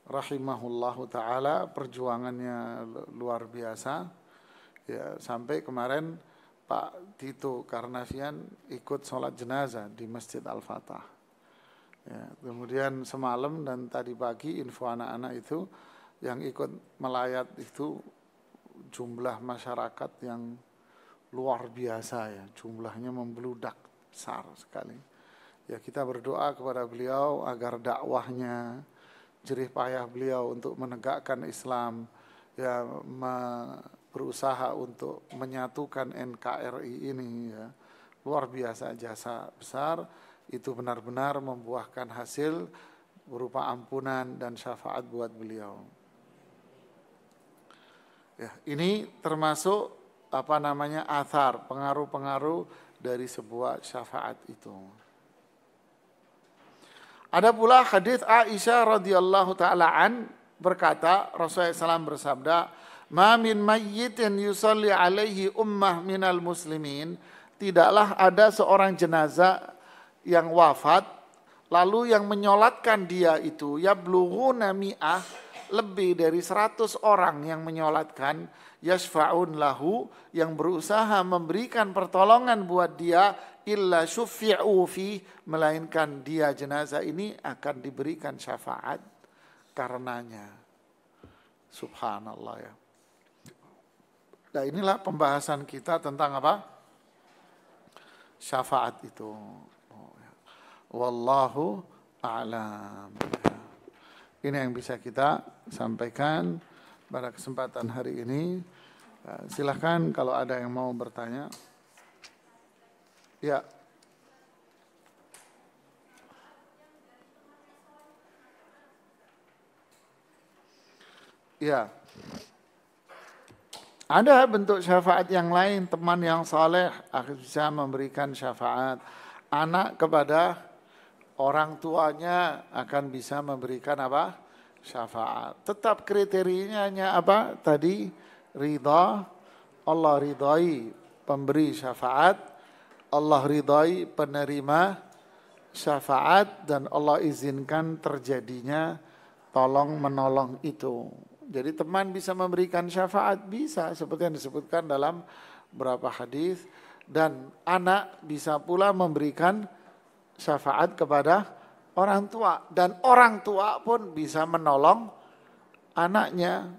Rahimahullahu taala, perjuangannya luar biasa. Ya, sampai kemarin Pak Tito Karnavian ikut sholat jenazah di Masjid Al-Fatah. Ya, kemudian semalam dan tadi pagi info anak-anak itu yang ikut melayat itu jumlah masyarakat yang luar biasa ya, jumlahnya membludak besar sekali. Ya, kita berdoa kepada beliau agar dakwahnya, jerih payah beliau untuk menegakkan Islam, ya berusaha untuk menyatukan NKRI ini ya, luar biasa jasa besar, itu benar-benar membuahkan hasil berupa ampunan dan syafaat buat beliau. Ya, ini termasuk athar, pengaruh-pengaruh dari sebuah syafaat itu. Ada pula hadis Aisyah radhiyallahu taala berkata, Rasulullah SAW bersabda, "Ma min mayyitin yusalli alaihi ummah minal muslimin." Tidaklah ada seorang jenazah yang wafat lalu yang menyolatkan dia itu yablughuna mi'ah, lebih dari 100 orang yang menyolatkan, yashfa'un lahu, yang berusaha memberikan pertolongan buat dia, illa syuffi'u fi, melainkan dia jenazah ini akan diberikan syafaat karenanya. Subhanallah ya. Nah, inilah pembahasan kita tentang apa? Syafaat itu. Wallahu a'lam. Ini yang bisa kita sampaikan pada kesempatan hari ini. Silahkan kalau ada yang mau bertanya. Ya. Ya. Ada bentuk syafaat yang lain, teman yang saleh bisa memberikan syafaat. Anak kepada orang tuanya akan bisa memberikan apa? Syafaat. Tetap kriterianya apa? Tadi ridha, Allah ridhai pemberi syafaat, Allah ridhai penerima syafaat, dan Allah izinkan terjadinya tolong menolong itu. Jadi teman bisa memberikan syafaat, bisa seperti yang disebutkan dalam beberapa hadis, dan anak bisa pula memberikan syafaat kepada orang tua, dan orang tua pun bisa menolong anaknya,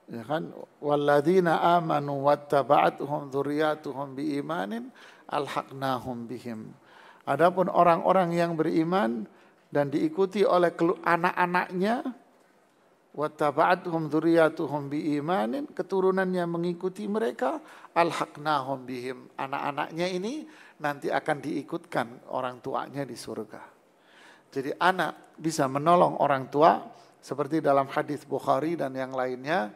ya kan? Walladzina amanu wattaba'atuhum dzurriyyatuhum biimanin alhaqnahum bihim. Adapun orang-orang yang beriman dan diikuti oleh anak-anaknya, wattaba'atuhum dzurriyyatuhum biimanin, keturunannya mengikuti mereka, alhaqnahum bihim, anak-anaknya ini nanti akan diikutkan orang tuanya di surga. Jadi anak bisa menolong orang tua seperti dalam hadis Bukhari dan yang lainnya.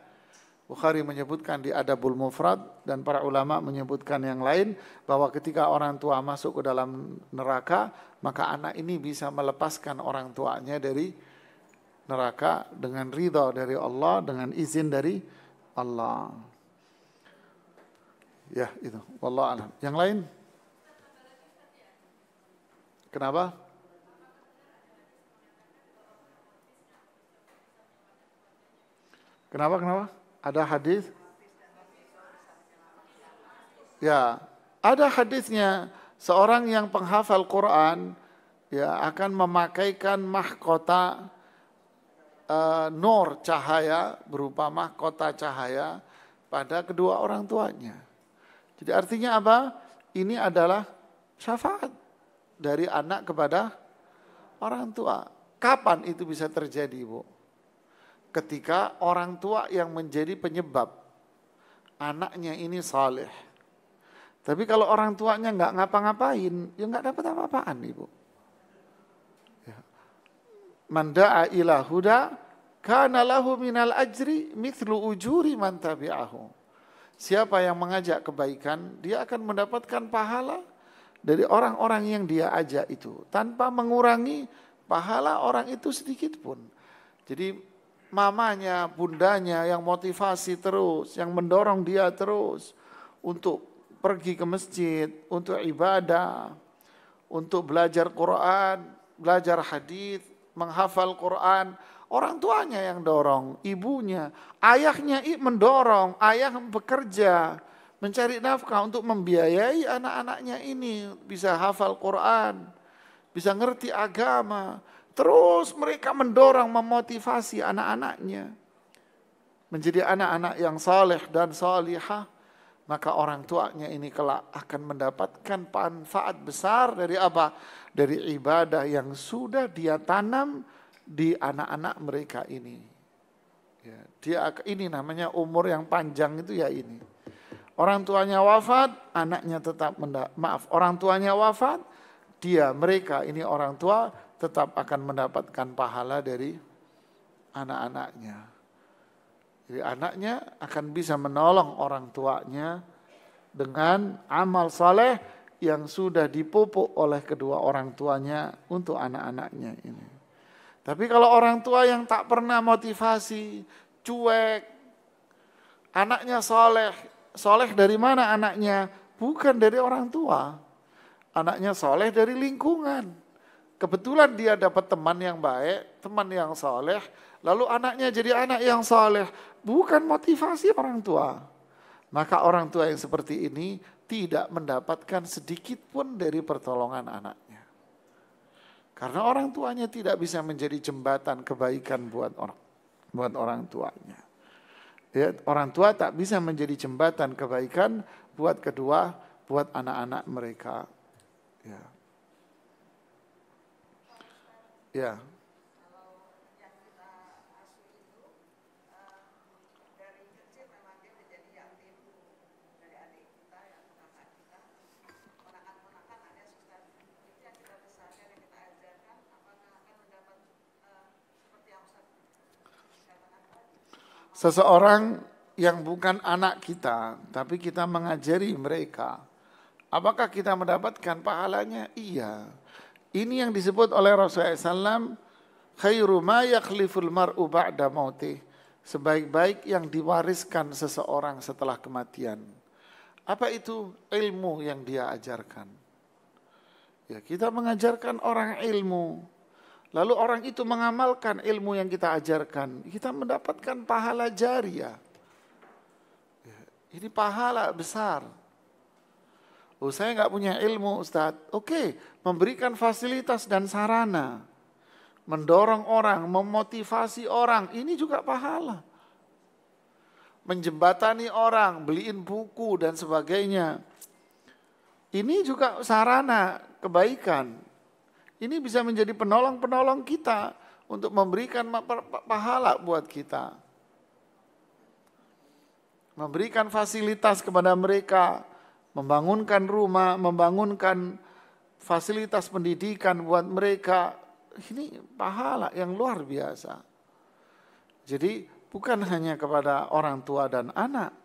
Bukhari menyebutkan di Adabul Mufrad dan para ulama menyebutkan yang lain bahwa ketika orang tua masuk ke dalam neraka, maka anak ini bisa melepaskan orang tuanya dari neraka dengan ridha dari Allah, dengan izin dari Allah. Ya, itu. Wallahu a'lam. Yang lain? Kenapa? Kenapa? Ada hadis? Ya, ada hadisnya. Seorang yang penghafal Quran ya akan memakaikan mahkota nur cahaya, berupa mahkota cahaya pada kedua orang tuanya. Jadi artinya apa? Ini adalah syafaat dari anak kepada orang tua. Kapan itu bisa terjadi, Bu? Ketika orang tua yang menjadi penyebab anaknya ini saleh. Tapi kalau orang tuanya nggak ngapa-ngapain, ya nggak dapat apa-apaan, Ibu. Ya. Man da'a ila huda kana lahu minal ajri mithlu ujuri man tabi'ahu. Siapa yang mengajak kebaikan, dia akan mendapatkan pahala dari orang-orang yang dia ajak itu, tanpa mengurangi pahala orang itu sedikit pun. Jadi mamanya, bundanya yang motivasi terus, yang mendorong dia terus untuk pergi ke masjid, untuk ibadah, untuk belajar Quran, belajar hadis, menghafal Quran. Orang tuanya yang dorong, ibunya, ayahnya mendorong, ayah bekerja, mencari nafkah untuk membiayai anak-anaknya ini bisa hafal Quran, bisa ngerti agama. Terus mereka mendorong, memotivasi anak-anaknya menjadi anak-anak yang saleh dan salihah. Maka orang tuanya ini kelak akan mendapatkan manfaat besar dari apa? Dari ibadah yang sudah dia tanam di anak-anak mereka ini. Ya, ini namanya umur yang panjang itu ya ini. Orang tuanya wafat, anaknya tetap orang tuanya wafat, mereka ini orang tua tetap akan mendapatkan pahala dari anak-anaknya. Jadi anaknya akan bisa menolong orang tuanya dengan amal saleh yang sudah dipupuk oleh kedua orang tuanya untuk anak-anaknya ini. Tapi kalau orang tua yang tak pernah motivasi, cuek, anaknya soleh. Soleh dari mana anaknya? Bukan dari orang tua. Anaknya soleh dari lingkungan. Kebetulan dia dapat teman yang baik, teman yang soleh, lalu anaknya jadi anak yang soleh. Bukan motivasi orang tua. Maka orang tua yang seperti ini tidak mendapatkan sedikit pun dari pertolongan anaknya. Karena orang tuanya tidak bisa menjadi jembatan kebaikan buat orang tuanya. Ya, orang tua tak bisa menjadi jembatan kebaikan buat anak-anak mereka. Ya. Ya. Seseorang yang bukan anak kita, tapi kita mengajari mereka, apakah kita mendapatkan pahalanya? Iya. Ini yang disebut oleh Rasulullah SAW, khairu ma yakhliful mar'u ba'da mautih. Sebaik-baik yang diwariskan seseorang setelah kematian. Apa itu? Ilmu yang dia ajarkan. Ya, kita mengajarkan orang ilmu. Lalu orang itu mengamalkan ilmu yang kita ajarkan. Kita mendapatkan pahala jariah. Ini pahala besar. Oh, saya nggak punya ilmu, Ustaz. Oke, memberikan fasilitas dan sarana. Mendorong orang, memotivasi orang. Ini juga pahala. Menjembatani orang, beliin buku dan sebagainya. Ini juga sarana kebaikan. Ini bisa menjadi penolong-penolong kita untuk memberikan pahala buat kita. Memberikan fasilitas kepada mereka, membangunkan rumah, membangunkan fasilitas pendidikan buat mereka. Ini pahala yang luar biasa. Jadi bukan hanya kepada orang tua dan anak.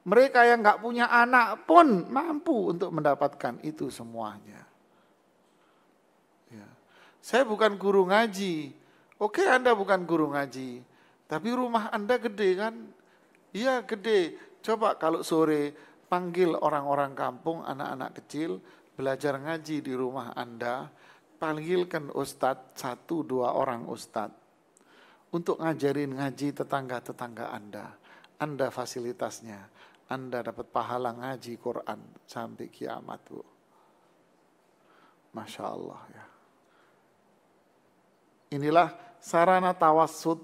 Mereka yang nggak punya anak pun mampu untuk mendapatkan itu semuanya. Saya bukan guru ngaji. Oke, Anda bukan guru ngaji. Tapi rumah Anda gede kan? Iya gede. Coba kalau sore panggil orang-orang kampung, anak-anak kecil, belajar ngaji di rumah Anda. Panggilkan ustadz, 1-2 orang ustadz. Untuk ngajarin ngaji tetangga-tetangga Anda. Anda fasilitasnya. Anda dapat pahala ngaji Quran sampai kiamat, Bu. Masya Allah ya. Inilah sarana tawassut,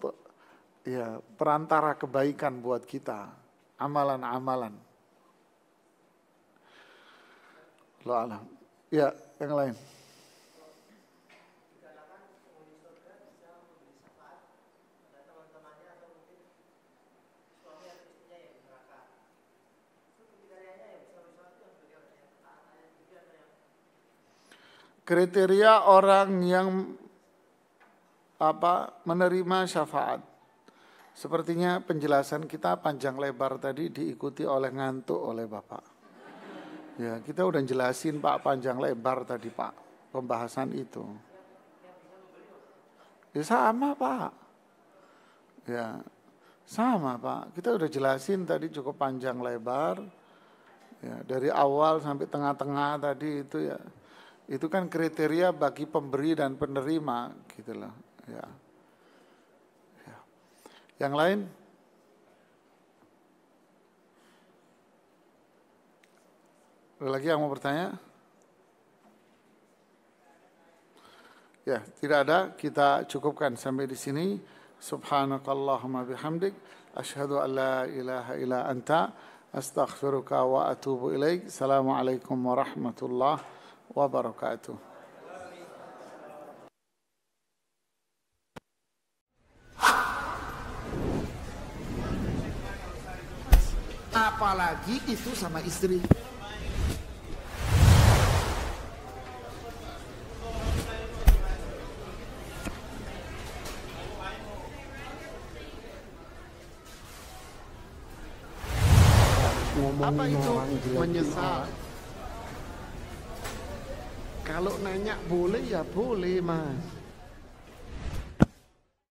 ya, perantara kebaikan buat kita, amalan-amalan. Allah alam. Ya, yang lain. Kriteria orang yang menerima syafaat. Sepertinya penjelasan kita panjang lebar tadi diikuti oleh ngantuk oleh Bapak. Ya, kita udah jelasin Pak panjang lebar tadi Pak, pembahasan itu. Ya sama Pak. Ya, sama Pak. Kita udah jelasin tadi cukup panjang lebar. Ya, dari awal sampai tengah-tengah tadi itu ya. Itu kan kriteria bagi pemberi dan penerima gitu loh. Ya. Yang lain? Ada lagi yang mau bertanya? Ya, tidak ada. Kita cukupkan sampai di sini. Subhanakallahumma bihamdik. Asyhadu an la ilaha illa anta. Astaghfiruka wa atubu ilaik. Assalamualaikum warahmatullahi wabarakatuh. Apalagi itu sama istri. Apa itu menyesal? Kalau nanya boleh ya boleh, Mas.